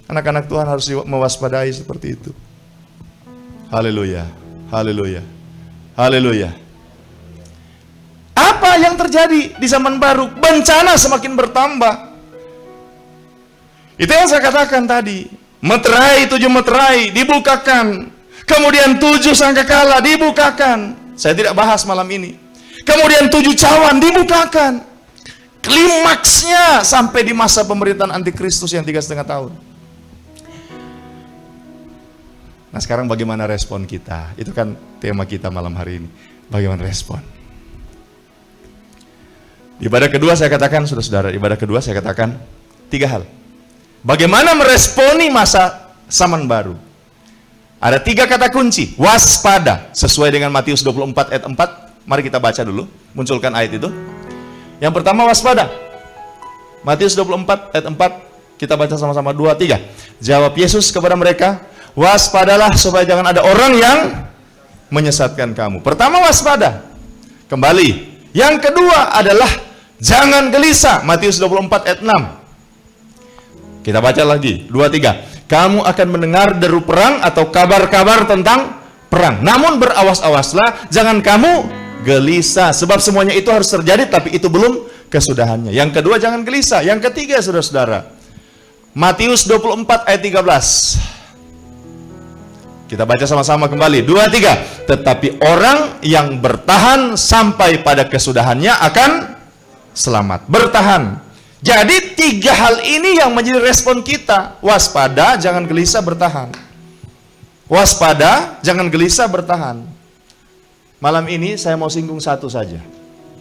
Anak-anak Tuhan harus mewaspadai seperti itu. Haleluya, haleluya, haleluya. Apa yang terjadi di zaman baru? Bencana semakin bertambah. Itu yang saya katakan tadi. Meterai, 7 meterai dibukakan. Kemudian 7 sangkakala dibukakan. Saya tidak bahas malam ini. Kemudian 7 cawan dibukakan. Klimaksnya sampai di masa pemerintahan antikristus yang 3,5 tahun. Nah, sekarang bagaimana respon kita? Itu kan tema kita malam hari ini. Bagaimana respon? Di ibadah kedua saya katakan, saudara-saudara, ibadah kedua saya katakan 3 hal. Bagaimana meresponi masa zaman baru? Ada 3 kata kunci. Waspada, sesuai dengan Matius 24 ayat 4. Mari kita baca dulu, munculkan ayat itu. Yang pertama waspada. Matius 24 ayat 4, kita baca sama-sama 2, 3. Jawab Yesus kepada mereka, waspadalah supaya jangan ada orang yang menyesatkan kamu. Pertama waspada. Kembali. Yang kedua adalah jangan gelisah. Matius 24 ayat 6. Kita baca lagi, 2, 3. Kamu akan mendengar deru perang atau kabar-kabar tentang perang. Namun berawas-awaslah, jangan kamu gelisah. Sebab semuanya itu harus terjadi, tapi itu belum kesudahannya. Yang kedua, jangan gelisah. Yang ketiga, saudara-saudara, Matius 24 ayat 13. Kita baca sama-sama kembali, 2, 3. Tetapi orang yang bertahan sampai pada kesudahannya akan selamat. Bertahan. Jadi 3 hal ini yang menjadi respon kita. Waspada, jangan gelisah, bertahan. Waspada, jangan gelisah, bertahan. Malam ini saya mau singgung satu saja.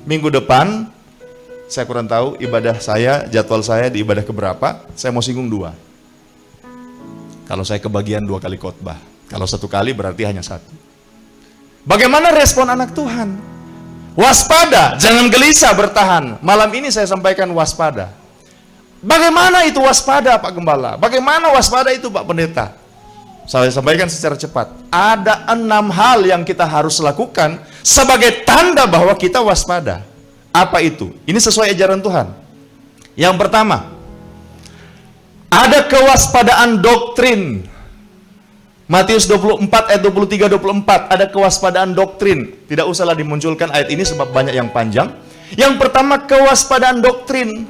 Minggu depan, saya kurang tahu ibadah saya, jadwal saya di ibadah keberapa, saya mau singgung 2. Kalau saya kebagian 2 kali khotbah. Kalau 1 kali berarti hanya 1. Bagaimana respon anak Tuhan? Waspada, jangan gelisah, bertahan. Malam ini saya sampaikan waspada. Bagaimana itu waspada, Pak Gembala? Bagaimana waspada itu, Pak Pendeta? Saya sampaikan secara cepat. Ada 6 hal yang kita harus lakukan sebagai tanda bahwa kita waspada. Apa itu? Ini sesuai ajaran Tuhan. Yang pertama, ada kewaspadaan doktrin. Matius 24 ayat 23-24, ada kewaspadaan doktrin. Tidak usahlah dimunculkan ayat ini sebab banyak yang panjang. Yang pertama, kewaspadaan doktrin.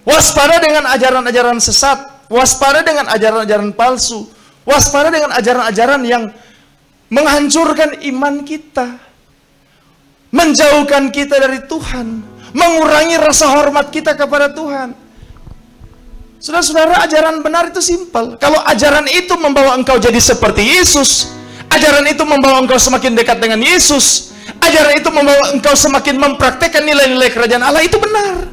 Waspada dengan ajaran-ajaran sesat, waspada dengan ajaran-ajaran palsu, waspada dengan ajaran-ajaran yang menghancurkan iman kita, menjauhkan kita dari Tuhan, mengurangi rasa hormat kita kepada Tuhan. Saudara-saudara, ajaran benar itu simpel. Kalau ajaran itu membawa engkau jadi seperti Yesus, ajaran itu membawa engkau semakin dekat dengan Yesus, ajaran itu membawa engkau semakin mempraktekkan nilai-nilai kerajaan Allah, itu benar.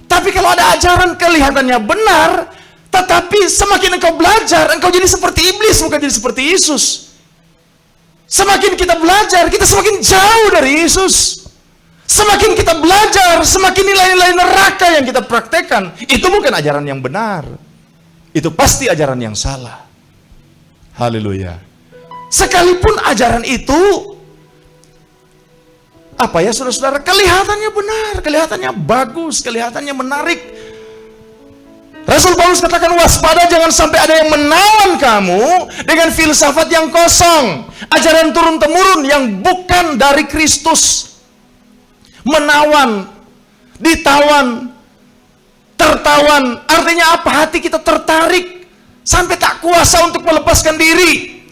Tapi kalau ada ajaran kelihatannya benar, tetapi semakin engkau belajar, engkau jadi seperti iblis, bukan jadi seperti Yesus. Semakin kita belajar, kita semakin jauh dari Yesus. Semakin kita belajar, semakin nilai-nilai neraka yang kita praktekkan. Itu bukan ajaran yang benar. Itu pasti ajaran yang salah. Haleluya. Sekalipun ajaran itu, apa ya saudara-saudara, kelihatannya benar, kelihatannya bagus, kelihatannya menarik. Rasul Paulus katakan, waspada jangan sampai ada yang menawan kamu dengan filsafat yang kosong. Ajaran turun-temurun yang bukan dari Kristus. Menawan, ditawan, tertawan. Artinya apa? Hati kita tertarik sampai tak kuasa untuk melepaskan diri.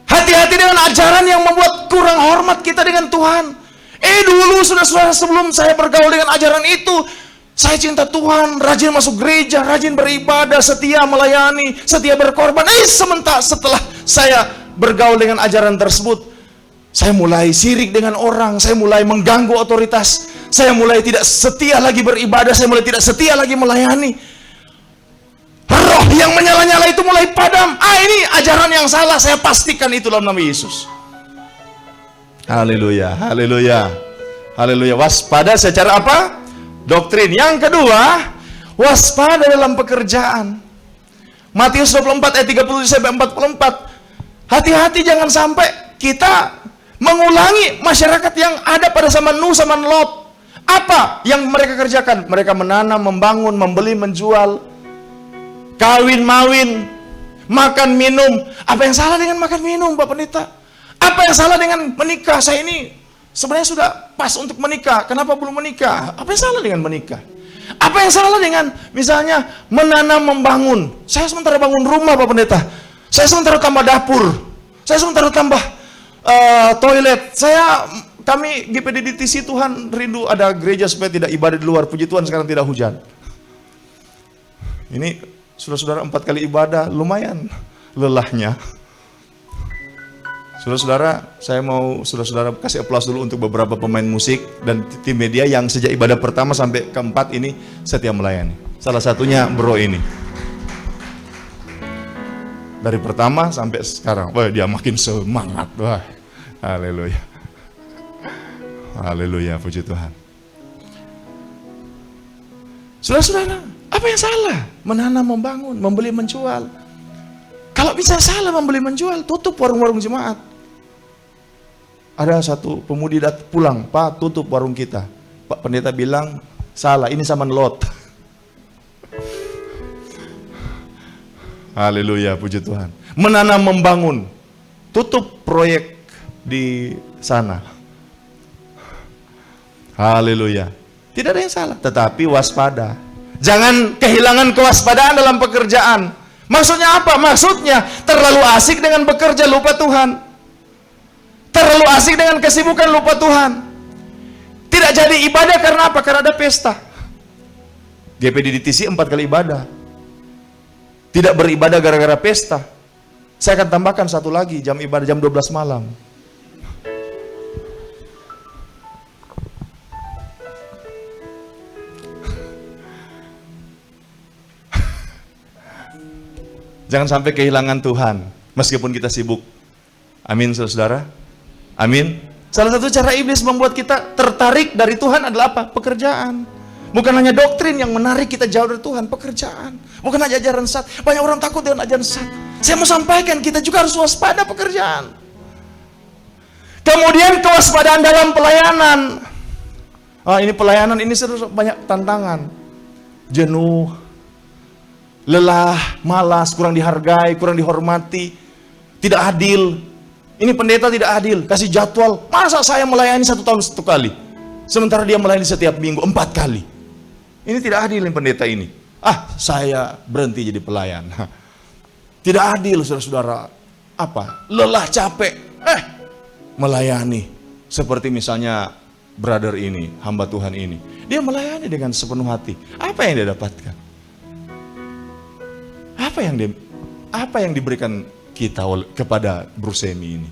Hati-hati dengan ajaran yang membuat kurang hormat kita dengan Tuhan. Dulu saudara-saudara, sebelum saya bergaul dengan ajaran itu, saya cinta Tuhan, rajin masuk gereja, rajin beribadah, setia melayani, setia berkorban. Sementara setelah saya bergaul dengan ajaran tersebut, saya mulai sirik dengan orang, saya mulai mengganggu otoritas, saya mulai tidak setia lagi beribadah, saya mulai tidak setia lagi melayani. Roh yang menyala-nyala itu mulai padam. Ini ajaran yang salah, saya pastikan itu dalam nama Yesus. Haleluya, haleluya, haleluya. Waspada secara apa? Doktrin. Yang kedua, waspada dalam pekerjaan. Matius 24 ayat 37-44. Hati-hati jangan sampai kita mengulangi masyarakat yang ada pada zaman Nuh, zaman Lot. Apa yang mereka kerjakan? Mereka menanam, membangun, membeli, menjual, kawin, mawin, makan, minum. Apa yang salah dengan makan, minum, Pak Pendeta? Apa yang salah dengan menikah? Saya ini sebenarnya sudah pas untuk menikah. Kenapa belum menikah? Apa yang salah dengan menikah? Apa yang salah dengan misalnya menanam, membangun? Saya sementara bangun rumah, Pak Pendeta. Saya sementara tambah dapur. Saya sementara tambah toilet. Kami GPDDTC, Tuhan rindu ada gereja supaya tidak ibadah di luar. Puji Tuhan sekarang tidak hujan. Ini saudara-saudara 4 kali ibadah, lumayan lelahnya. Saudara-saudara, saya mau saudara-saudara kasih aplaus dulu untuk beberapa pemain musik dan tim media yang sejak ibadah pertama sampai keempat ini setia melayani. Salah satunya bro ini. Dari pertama sampai sekarang, wah dia makin semangat, wah, haleluya, haleluya, puji Tuhan. Saudara-saudara, apa yang salah? Menanam, membangun, membeli, menjual. Kalau bisa salah membeli, menjual, tutup warung-warung jemaat. Ada satu pemudi pulang, Pak, tutup warung kita. Pak Pendeta bilang, salah, ini zaman Lot. Haleluya, puji Tuhan. Menanam, membangun, tutup proyek di sana. Haleluya. Tidak ada yang salah, tetapi waspada. Jangan kehilangan kewaspadaan dalam pekerjaan. Maksudnya apa? Maksudnya terlalu asik dengan bekerja, lupa Tuhan. Terlalu asik dengan kesibukan, lupa Tuhan. Tidak jadi ibadah karena apa? Karena ada pesta. GPDDTC 4 kali ibadah. Tidak beribadah gara-gara pesta. Saya akan tambahkan satu lagi, jam ibadah jam 12 malam. Jangan sampai kehilangan Tuhan, meskipun kita sibuk. Amin, saudara. Amin. Salah satu cara iblis membuat kita tertarik dari Tuhan adalah apa? Pekerjaan. Bukan hanya doktrin yang menarik kita jauh dari Tuhan, pekerjaan. Bukan hanya ajaran sesat. Banyak orang takut dengan ajaran sesat. Saya mau sampaikan, kita juga harus waspada pekerjaan. Kemudian kewaspadaan dalam pelayanan. Ini pelayanan, ini banyak tantangan. Jenuh, lelah, malas, kurang dihargai, kurang dihormati, tidak adil. Ini pendeta tidak adil, kasih jadwal. Masa saya melayani 1 tahun 1 kali, sementara dia melayani setiap minggu 4 kali. Ini tidak adil yang pendeta ini. Saya berhenti jadi pelayan. Tidak adil, saudara-saudara. Apa? Lelah, capek. Melayani. Seperti misalnya brother ini, hamba Tuhan ini. Dia melayani dengan sepenuh hati. Apa yang dia dapatkan? Apa yang diberikan kita kepada Brusemi ini?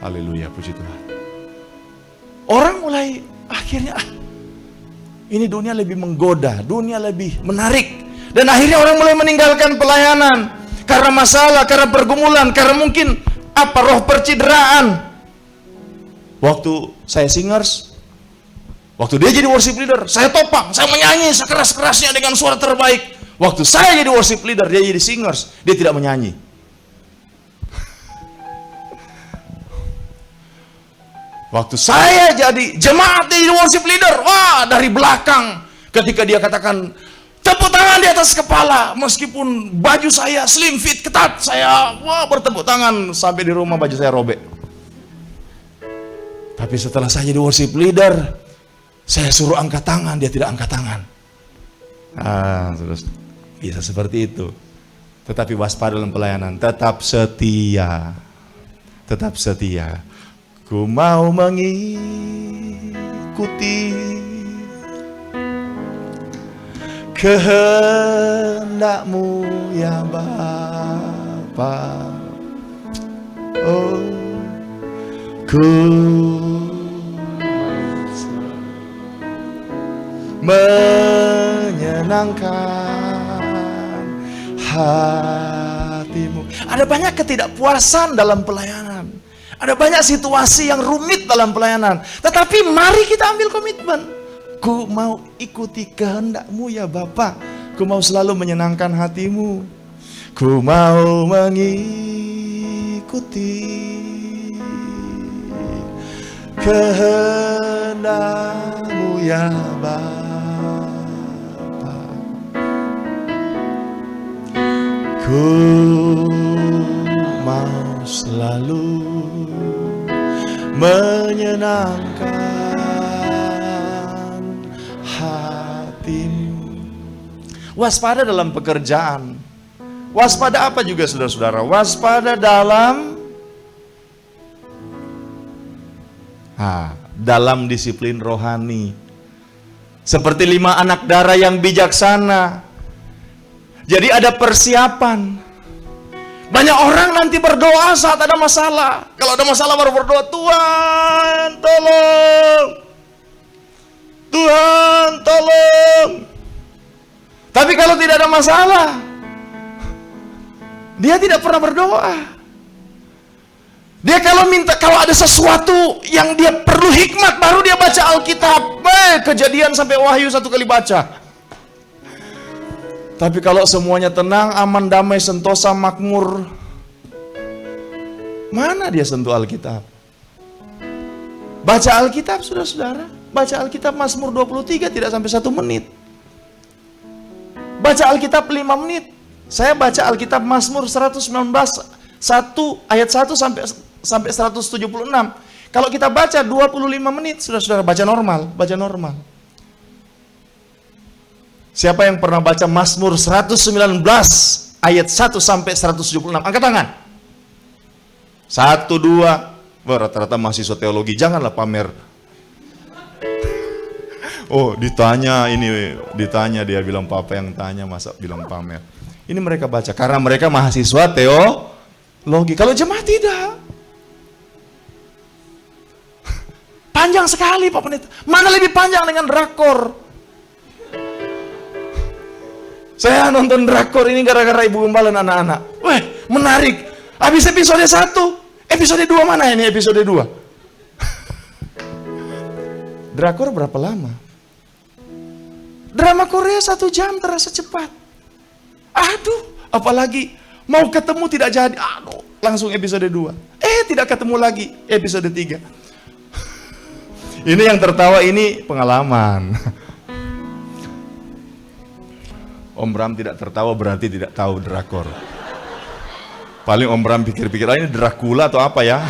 Haleluya, puji Tuhan. Orang mulai akhirnya ini dunia lebih menggoda, dunia lebih menarik. Dan akhirnya orang mulai meninggalkan pelayanan karena masalah, karena pergumulan, karena mungkin roh percideraan. Waktu saya singers, waktu dia jadi worship leader, saya topang, saya menyanyi sekeras-kerasnya dengan suara terbaik. Waktu saya jadi worship leader, dia jadi singers, dia tidak menyanyi. Waktu saya jadi jemaat, dia jadi worship leader, wah dari belakang, ketika dia katakan tepuk tangan di atas kepala, meskipun baju saya slim fit ketat, saya bertepuk tangan sampai di rumah baju saya robek. Tapi setelah saya jadi worship leader, saya suruh angkat tangan, dia tidak angkat tangan. Terus bisa seperti itu. Tetapi waspada dalam pelayanan, tetap setia, tetap setia. Ku mau mengikuti kehendak-Mu ya Bapa. Oh, ku menyenangkan hati-Mu. Ada banyak ketidakpuasan dalam pelayanan. Ada banyak situasi yang rumit dalam pelayanan. Tetapi mari kita ambil komitmen. Ku mau ikuti kehendak-Mu ya Bapa. Ku mau selalu menyenangkan hati-Mu. Ku mau mengikuti kehendak-Mu ya Bapa. Ku mau selalu menyenangkan hati-Mu. Waspada dalam pekerjaan. Waspada apa juga saudara-saudara? Waspada dalam disiplin rohani. Seperti 5 anak darah yang bijaksana. Jadi ada persiapan. Banyak orang nanti berdoa saat ada masalah. Kalau ada masalah baru berdoa, Tuhan tolong, Tuhan tolong. Tapi kalau tidak ada masalah, dia tidak pernah berdoa. Dia kalau ada sesuatu yang dia perlu hikmat, baru dia baca Alkitab. Kejadian sampai Wahyu 1 kali baca. Tapi kalau semuanya tenang, aman, damai, sentosa, makmur, mana dia sentuh Alkitab? Baca Alkitab, saudara-saudara. Baca Alkitab Mazmur 23 tidak sampai 1 menit. Baca Alkitab 5 menit. Saya baca Alkitab Mazmur 119, 1 ayat 1 sampai 176. Kalau kita baca 25 menit, saudara-saudara, baca normal. Siapa yang pernah baca Mazmur 119 ayat 1 sampai 176? Angkat tangan. 1, 2. Rata-rata mahasiswa teologi, janganlah pamer. Oh, ditanya dia bilang papa yang tanya, masa bilang pamer. Ini mereka baca karena mereka mahasiswa teologi. Kalau jemaah tidak. Panjang sekali Pak Pendeta. Mana lebih panjang dengan drakor? Saya nonton drakor ini gara-gara Ibu Gembala dan anak-anak. Weh, menarik. Habis episode 1, episode 2 mana ini episode 2? Drakor berapa lama? Drama Korea 1 jam terasa cepat. Aduh, apalagi mau ketemu tidak jadi. Aduh, langsung episode 2. Tidak ketemu lagi episode 3. Ini yang tertawa ini pengalaman. Om Bram tidak tertawa berarti tidak tahu drakor. Paling Om Bram pikir-pikir, ini Dracula atau apa ya?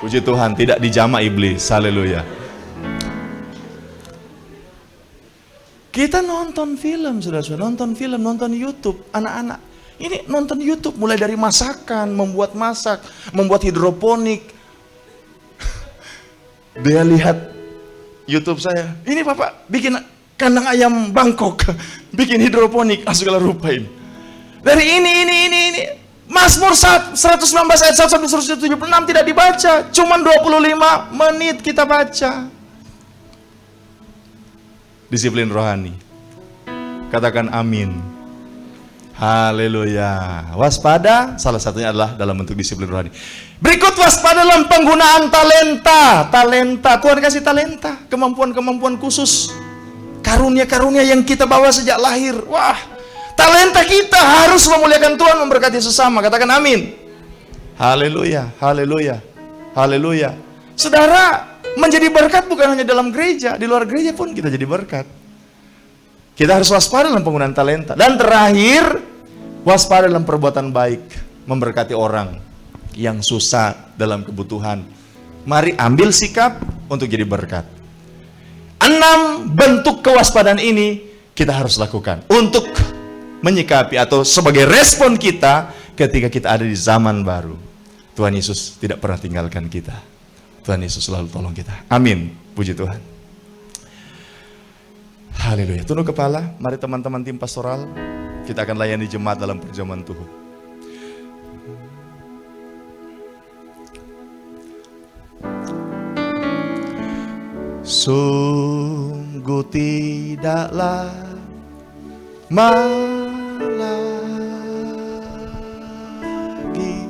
Puji Tuhan, tidak dijamah iblis. Haleluya. Kita nonton film, saudara-saudara. Nonton film, nonton YouTube. Anak-anak, ini nonton YouTube mulai dari masakan, membuat hidroponik. Dia lihat YouTube saya. Ini Bapak bikin kandang ayam Bangkok, bikin hidroponik, segala rupa ini. Dari ini. Mazmur 119 ayat 1 sampai 176 tidak dibaca, cuman 25 menit kita baca. Disiplin rohani. Katakan amin. Haleluya. Waspada salah satunya adalah dalam bentuk disiplin rohani. Berikut waspada dalam penggunaan talenta. Tuhan kasih talenta, kemampuan-kemampuan khusus, karunia-karunia yang kita bawa sejak lahir. Wah, talenta kita harus memuliakan Tuhan, memberkati sesama. Katakan amin. Haleluya. Saudara, menjadi berkat bukan hanya dalam gereja, di luar gereja pun kita jadi berkat. Kita harus waspada dalam penggunaan talenta. Dan terakhir, waspada dalam perbuatan baik, memberkati orang yang susah dalam kebutuhan. Mari ambil sikap untuk jadi berkat. 6 bentuk kewaspadaan ini kita harus lakukan untuk menyikapi atau sebagai respon kita ketika kita ada di zaman baru. Tuhan Yesus tidak pernah tinggalkan kita. Tuhan Yesus selalu tolong kita. Amin. Puji Tuhan. Haleluya. Tunduk kepala. Mari teman-teman tim pastoral, kita akan layani jemaat dalam perjamuan Tuhan. Sungguh tidaklah lagi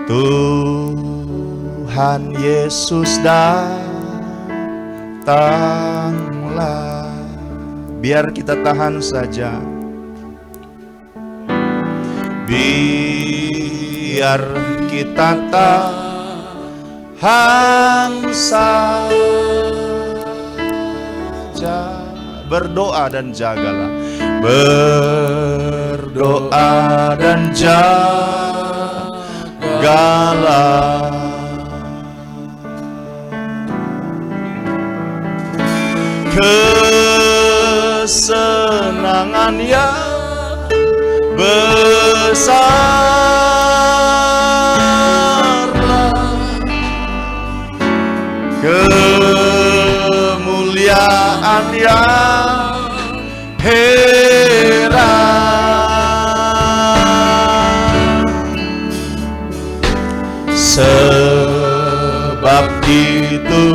Tuhan Yesus datanglah. Biar kita tahan saja, biar kita tahan saja. Berdoa dan jagalah, berdoa dan jagalah. Kesenangan yang besarlah, kemuliaan yang heran. Sebab itu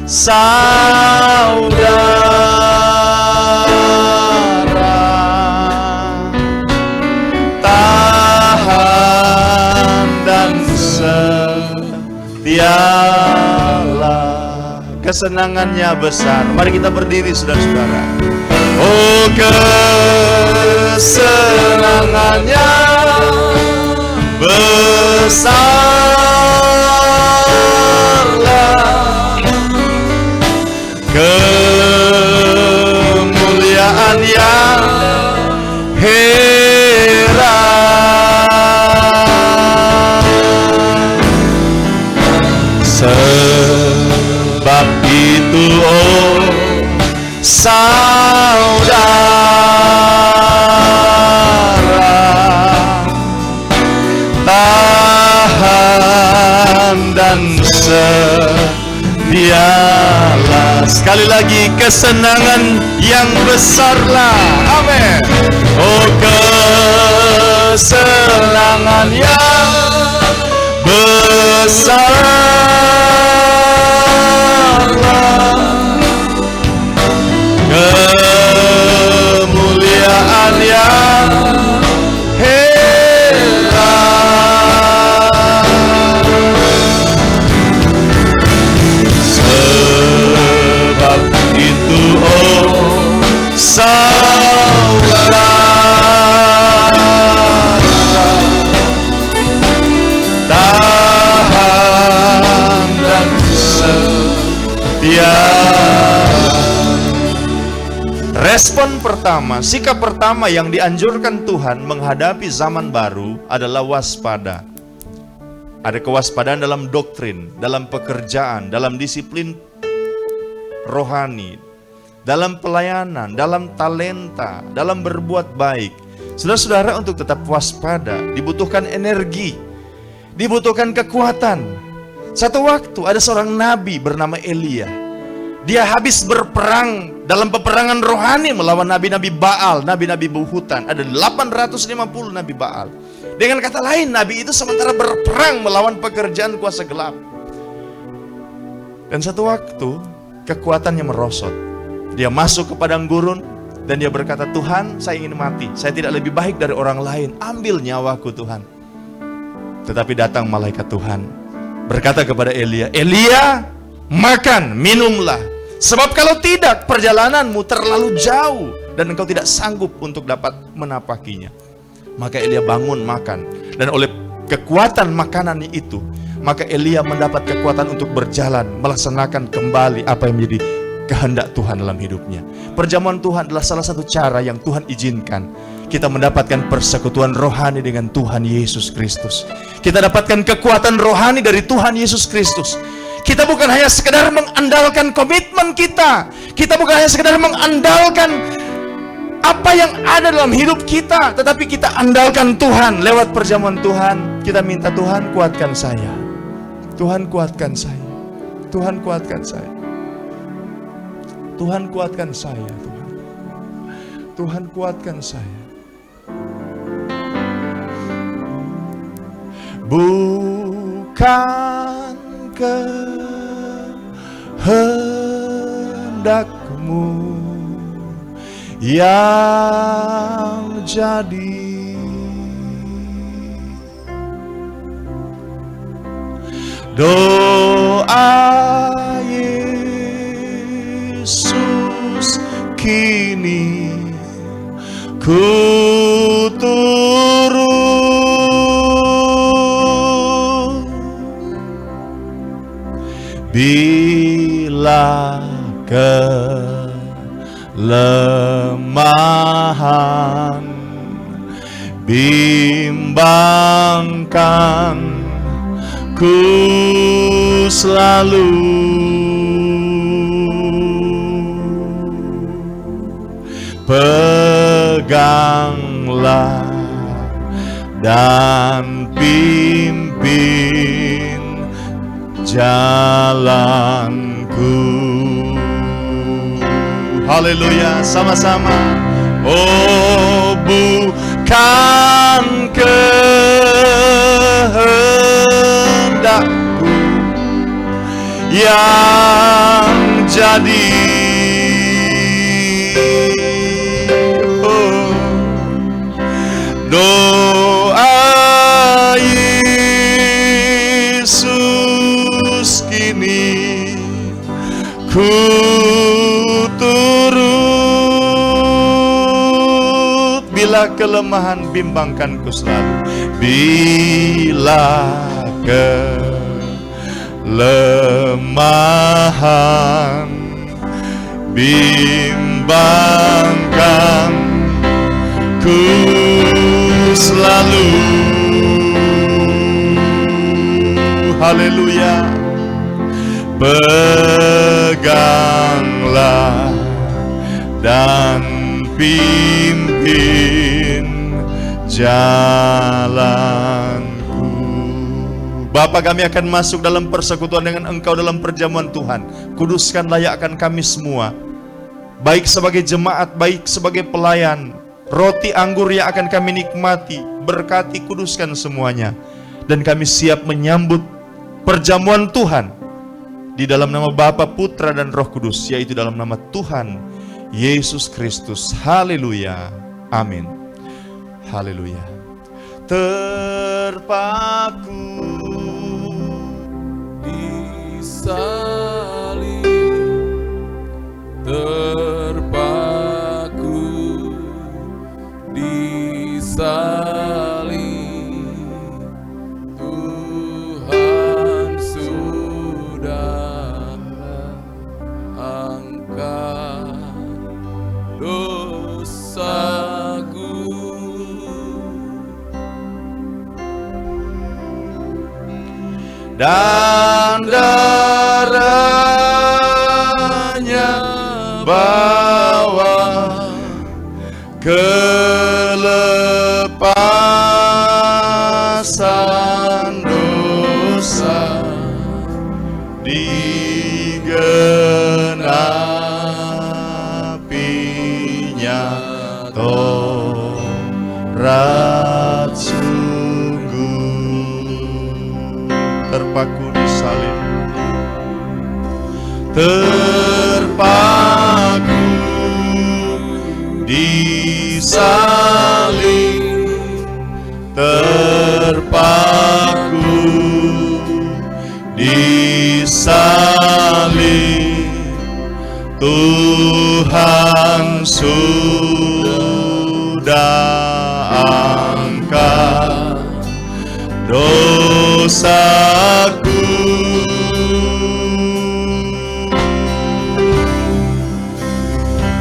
saudara, tahan dan setialah. Kesenangannya besar. Mari kita berdiri saudara-saudara. Oh, kesenangannya besarlah, kemuliaan yang heran. Sebab itu saudara, tahan dan setialah. Sekali lagi, kesenangan yang besarlah. Amin. Oh, kesenangan yang besarlah, kemuliaan yang saudara, tahan dan setia. Respon pertama, sikap pertama yang dianjurkan Tuhan menghadapi zaman baru adalah waspada. Ada kewaspadaan dalam doktrin, dalam pekerjaan, dalam disiplin rohani, dalam pelayanan, dalam talenta, dalam berbuat baik. Saudara-saudara, untuk tetap waspada dibutuhkan energi, dibutuhkan kekuatan. Satu waktu ada seorang nabi bernama Elia. Dia habis berperang dalam peperangan rohani melawan nabi-nabi Baal, nabi-nabi buhutan. Ada 850 nabi Baal. Dengan kata lain, nabi itu sementara berperang melawan pekerjaan kuasa gelap. Dan satu waktu, kekuatannya merosot. Dia masuk ke padang gurun, dan dia berkata, Tuhan, saya ingin mati. Saya tidak lebih baik dari orang lain. Ambil nyawaku, Tuhan. Tetapi datang malaikat Tuhan, berkata kepada Elia, Elia, makan, minumlah. Sebab kalau tidak, perjalananmu terlalu jauh dan engkau tidak sanggup untuk dapat menapakinya. Maka Elia bangun makan, dan oleh kekuatan makanan itu, maka Elia mendapat kekuatan untuk berjalan, melaksanakan kembali apa yang menjadi kehendak Tuhan dalam hidupnya. Perjamuan Tuhan adalah salah satu cara yang Tuhan izinkan kita mendapatkan persekutuan rohani dengan Tuhan Yesus Kristus. Kita dapatkan kekuatan rohani dari Tuhan Yesus Kristus. Kita bukan hanya sekedar mengandalkan komitmen kita. Kita bukan hanya sekedar mengandalkan apa yang ada dalam hidup kita, tetapi kita andalkan Tuhan lewat perjamuan Tuhan. Kita minta, Tuhan kuatkan saya. Tuhan kuatkan saya. Tuhan kuatkan saya. Tuhan kuatkan saya, Tuhan. Tuhan kuatkan saya. Bukan kehendakmu yang jadi, doa Yesus kini ku turut, bila kelemahan bimbangkan ku selalu, peganglah dan pimpin jalanku. Haleluya, sama-sama. Oh, bukan kehendakku yang jadi, oh, doa Yesus kini ku turut, bila kelemahan bimbangkanku selalu, bila kelemahan bimbangkan ku selalu. Haleluya. Peganglah dan pimpin jalanku. Bapa, kami akan masuk dalam persekutuan dengan Engkau dalam perjamuan Tuhan. Kuduskan, layakkan kami semua, baik sebagai jemaat, baik sebagai pelayan. Roti anggur yang akan kami nikmati, berkati, kuduskan semuanya. Dan kami siap menyambut perjamuan Tuhan di dalam nama Bapa, Putra, dan Roh Kudus, yaitu dalam nama Tuhan Yesus Kristus. Haleluya. Amin. Haleluya. Terpaku di salib, terpaku di salib, Tuhan sudah angkat dosaku. Dan darahnya bawa kelepasan dosa, digenapi Torat sungguh terpaku di salib, terpaku di salib, terpaku di salib. Tuhan sudah angkat dosaku,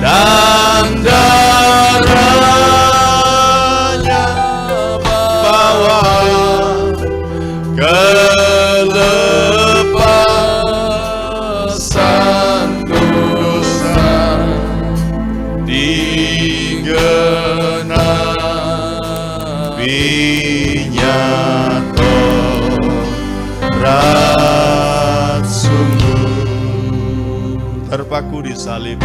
dan darahnya bawa kelepasan dosa, digenapinya Torat sungguh terpaku di salib.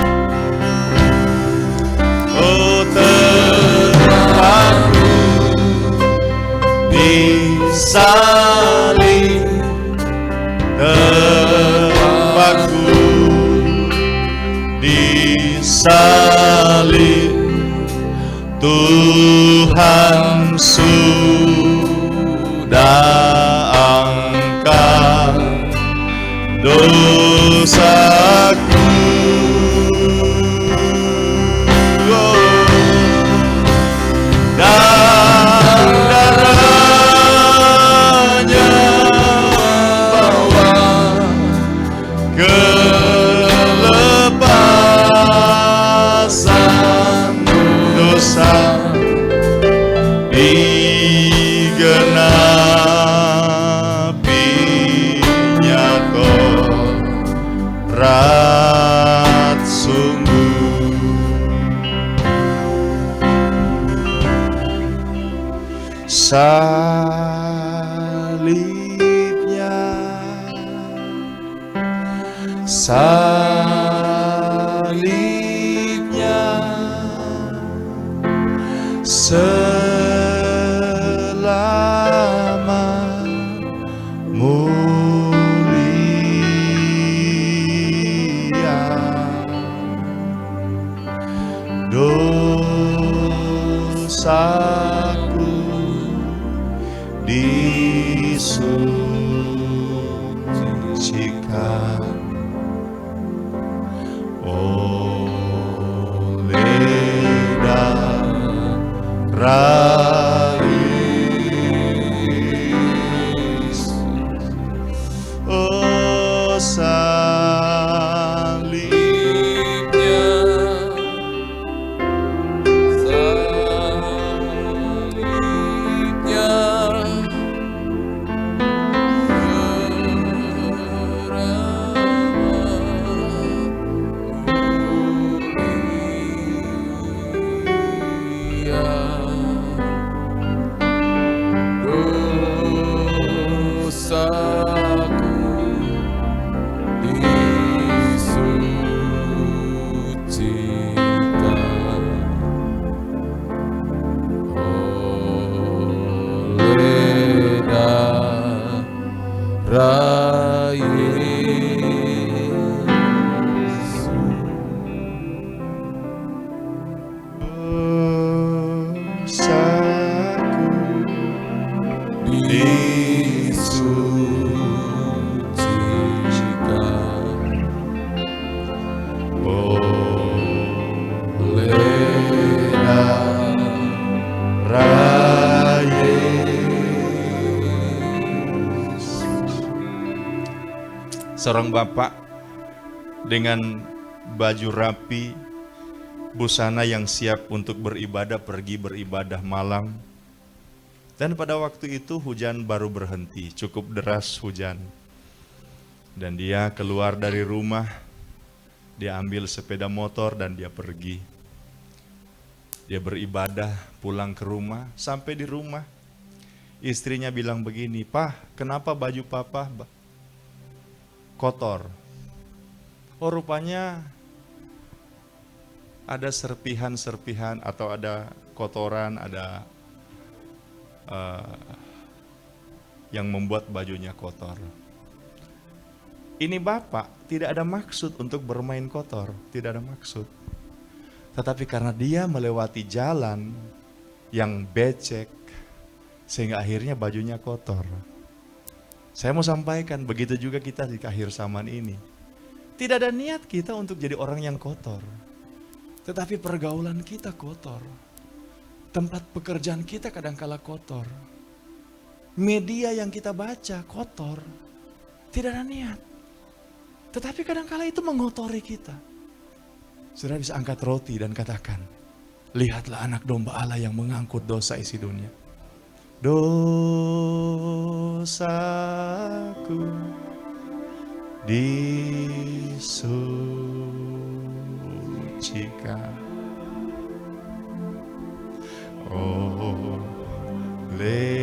Oh, terpaku di salib, terpaku di salib. Tuhan sudah angkat dosaku. Dan darahnya bawa kelepasan dosa, digenapinya Torat sungguh. Salibnya, salibnya selama mulia, dosaku disucikan oleh darah Yesus. Oh, salibnya, seorang bapak dengan baju rapi, busana yang siap untuk beribadah, pergi beribadah malam. Dan pada waktu itu hujan baru berhenti, cukup deras hujan. Dan dia keluar dari rumah, dia ambil sepeda motor dan dia pergi. Dia beribadah, pulang ke rumah, sampai di rumah. Istrinya bilang begini, "Pak, kenapa baju papa kotor?" Oh, rupanya ada serpihan-serpihan atau ada kotoran, ada yang membuat bajunya kotor. Ini Bapak tidak ada maksud untuk bermain kotor, tidak ada maksud. Tetapi karena dia melewati jalan yang becek, sehingga akhirnya bajunya kotor. Saya mau sampaikan, begitu juga kita di akhir zaman ini. Tidak ada niat kita untuk jadi orang yang kotor. Tetapi pergaulan kita kotor. Tempat pekerjaan kita kadangkala kotor. Media yang kita baca kotor. Tidak ada niat. Tetapi kadangkala itu mengotori kita. Saudara bisa angkat roti dan katakan, lihatlah anak domba Allah yang mengangkut dosa isi dunia. Dosaku disucikan oleh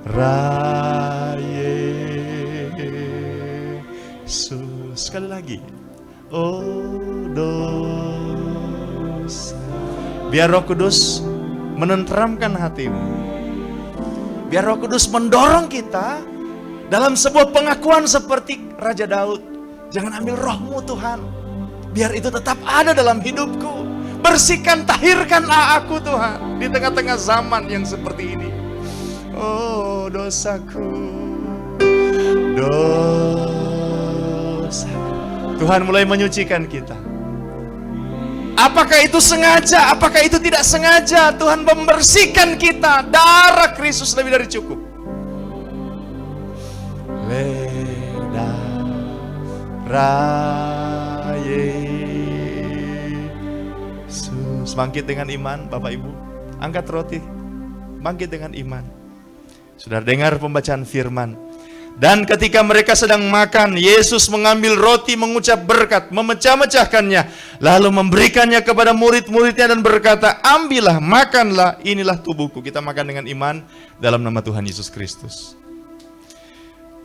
darah Yesus. Sekali lagi, dosa. Biar Roh Kudus menenteramkan hatimu. Biar Roh Kudus mendorong kita dalam sebuah pengakuan seperti Raja Daud. Jangan ambil rohmu Tuhan. Biar itu tetap ada dalam hidupku. Bersihkan, tahirkanlah aku Tuhan. Di tengah-tengah zaman yang seperti ini. Oh dosaku. Dosa. Tuhan mulai menyucikan kita. Apakah itu sengaja, apakah itu tidak sengaja, Tuhan membersihkan kita. Darah Kristus lebih dari cukup. Darah Yesus. Bangkit dengan iman, Bapak Ibu. Angkat roti, bangkit dengan iman. Sudah dengar pembacaan firman. Dan ketika mereka sedang makan, Yesus mengambil roti, mengucap berkat, memecah-mecahkannya, lalu memberikannya kepada murid-muridnya dan berkata, ambillah, makanlah, inilah tubuhku. Kita makan dengan iman dalam nama Tuhan Yesus Kristus.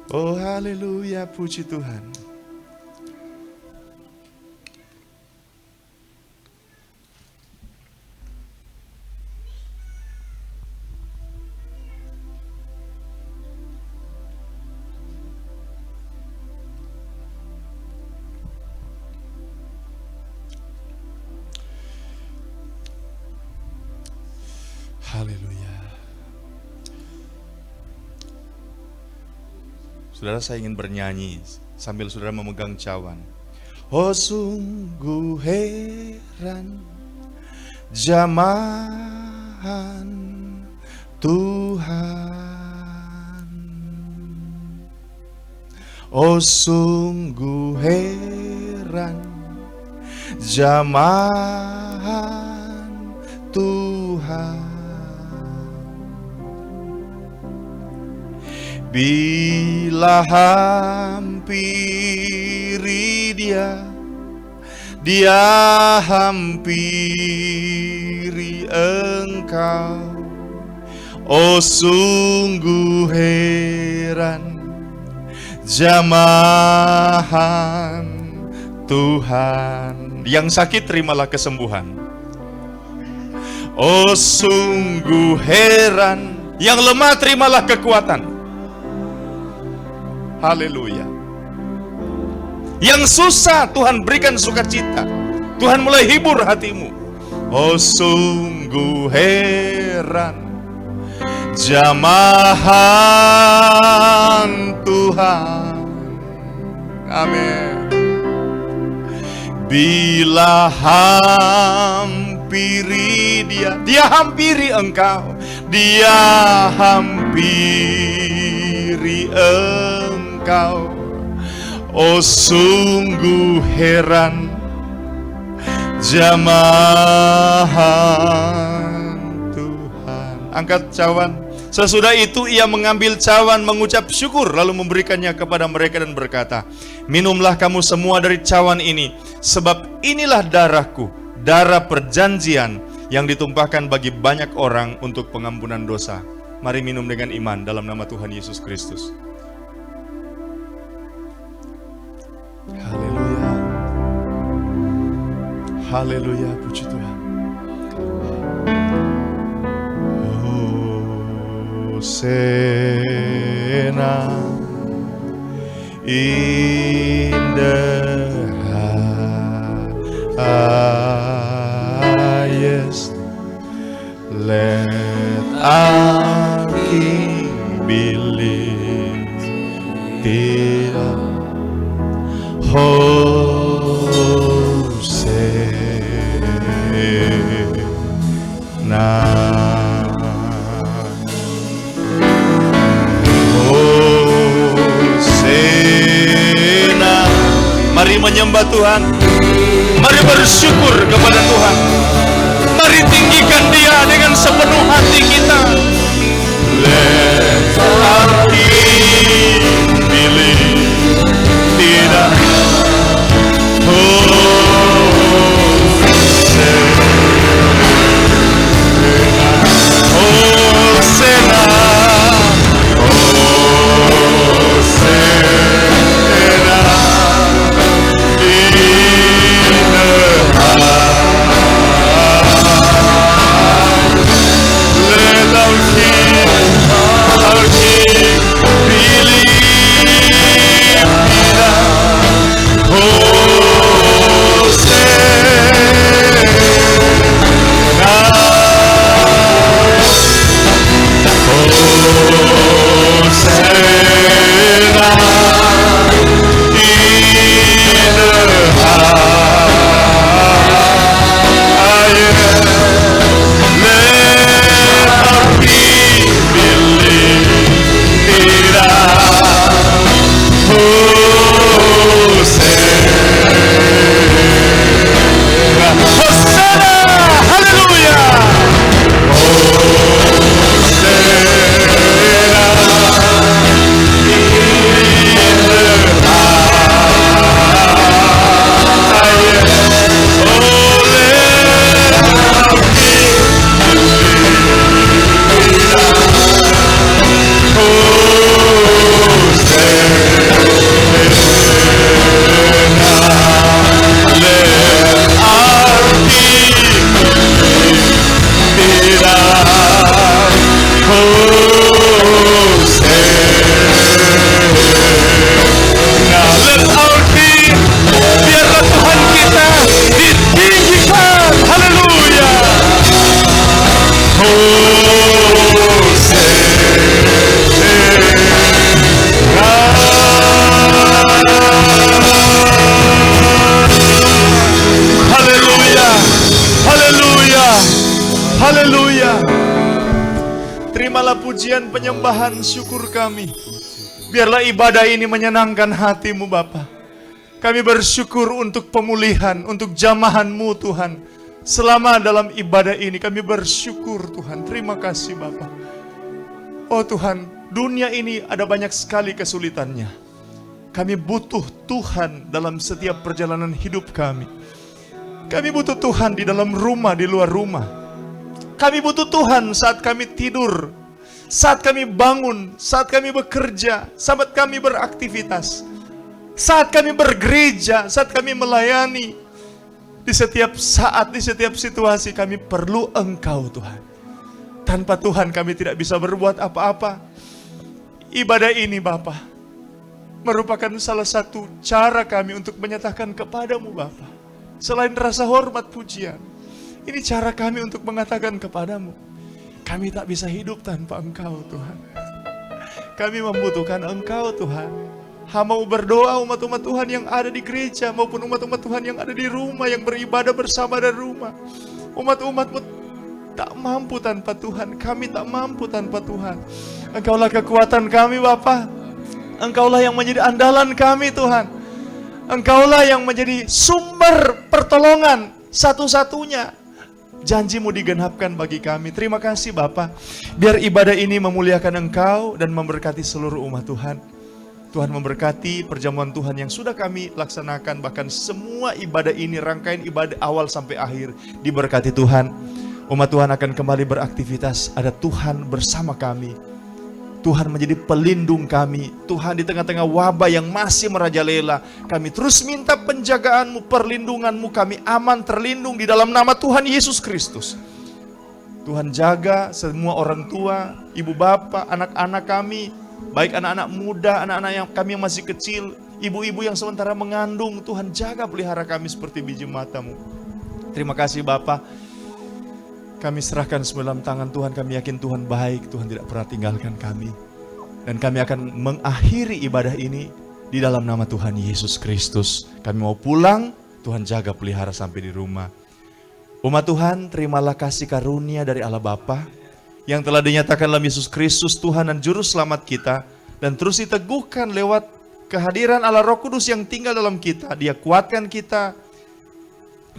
Oh haleluya, puji Tuhan. Haleluya. Saudara, saya ingin bernyanyi sambil saudara memegang cawan. Oh sungguh heran jamahan Tuhan. Oh sungguh heran jamahan Tuhan. Bila hampiri dia hampiri engkau. Oh sungguh heran jamahan Tuhan. Yang sakit terimalah kesembuhan. Oh sungguh heran, yang lemah terimalah kekuatan. Haleluya. Yang susah Tuhan berikan sukacita. Tuhan mulai hibur hatimu. Oh sungguh heran jamahan Tuhan. Amin. Bila hampiri dia hampiri engkau, dia hampiri engkau. Oh sungguh heran jamahan Tuhan. Angkat cawan. Sesudah itu ia mengambil cawan, mengucap syukur, lalu memberikannya kepada mereka dan berkata, minumlah kamu semua dari cawan ini, sebab inilah darahku, darah perjanjian yang ditumpahkan bagi banyak orang untuk pengampunan dosa. Mari minum dengan iman dalam nama Tuhan Yesus Kristus. Haleluya. Haleluya, puji Tuhan. Hosana in the highest. Let our King be lifted up. Hosana. Mari menyembah Tuhan. Mari bersyukur kepada Tuhan. Mari tinggikan Dia dengan sepenuh hati kita. Let our King be lifted up. Hosana, pujian, penyembahan, syukur kami. Biarlah ibadah ini menyenangkan hati-Mu Bapa. Kami bersyukur untuk pemulihan, untuk jamahan-Mu Tuhan. Selama dalam ibadah ini kami bersyukur Tuhan. Terima kasih Bapa. Oh Tuhan, dunia ini ada banyak sekali kesulitannya. Kami butuh Tuhan dalam setiap perjalanan hidup kami. Kami butuh Tuhan di dalam rumah, di luar rumah. Kami butuh Tuhan saat kami tidur, saat kami bangun, saat kami bekerja, saat kami beraktivitas, saat kami bergereja, saat kami melayani. Di setiap saat, di setiap situasi kami perlu Engkau Tuhan. Tanpa Tuhan kami tidak bisa berbuat apa-apa. Ibadah ini Bapa merupakan salah satu cara kami untuk menyatakan kepadamu Bapa. Selain rasa hormat pujian, ini cara kami untuk mengatakan kepadamu, kami tak bisa hidup tanpa Engkau Tuhan. Kami membutuhkan Engkau Tuhan. Mau berdoa umat-umat Tuhan yang ada di gereja maupun umat-umat Tuhan yang ada di rumah, yang beribadah bersama dari rumah. Umat-umat tak mampu tanpa Tuhan. Kami tak mampu tanpa Tuhan. Engkaulah kekuatan kami Bapa. Engkaulah yang menjadi andalan kami Tuhan. Engkaulah yang menjadi sumber pertolongan satu-satunya. Janji-Mu digenapkan bagi kami. Terima kasih Bapa. Biar ibadah ini memuliakan Engkau dan memberkati seluruh umat Tuhan. Tuhan memberkati perjamuan Tuhan yang sudah kami laksanakan. Bahkan semua ibadah ini, rangkaian ibadah awal sampai akhir, diberkati Tuhan. Umat Tuhan akan kembali beraktivitas. Ada Tuhan bersama kami. Tuhan menjadi pelindung kami. Tuhan, di tengah-tengah wabah yang masih merajalela, kami terus minta penjagaan-Mu, perlindungan-Mu. Kami aman, terlindung di dalam nama Tuhan Yesus Kristus. Tuhan, jaga semua orang tua, ibu bapak, anak-anak kami, baik anak-anak muda, anak-anak yang kami yang masih kecil, ibu-ibu yang sementara mengandung. Tuhan, jaga pelihara kami seperti biji mata-Mu. Terima kasih Bapa. Kami serahkan semua dalam tangan Tuhan. Kami yakin Tuhan baik, Tuhan tidak pernah tinggalkan kami. Dan kami akan mengakhiri ibadah ini di dalam nama Tuhan Yesus Kristus. Kami mau pulang, Tuhan jaga pelihara sampai di rumah. Umat Tuhan, terimalah kasih karunia dari Allah Bapa yang telah dinyatakan dalam Yesus Kristus, Tuhan dan Juru Selamat kita. Dan terus diteguhkan lewat kehadiran Allah Roh Kudus yang tinggal dalam kita. Dia kuatkan kita,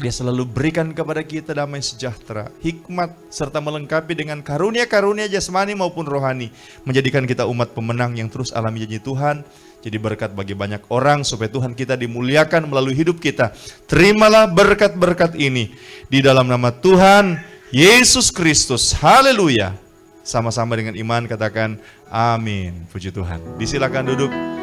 Dia selalu berikan kepada kita damai sejahtera, hikmat, serta melengkapi dengan karunia-karunia jasmani maupun rohani. Menjadikan kita umat pemenang yang terus alami janji Tuhan. Jadi berkat bagi banyak orang supaya Tuhan kita dimuliakan melalui hidup kita. Terimalah berkat-berkat ini di dalam nama Tuhan Yesus Kristus. Haleluya. Sama-sama dengan iman katakan amin. Puji Tuhan. Disilakan duduk.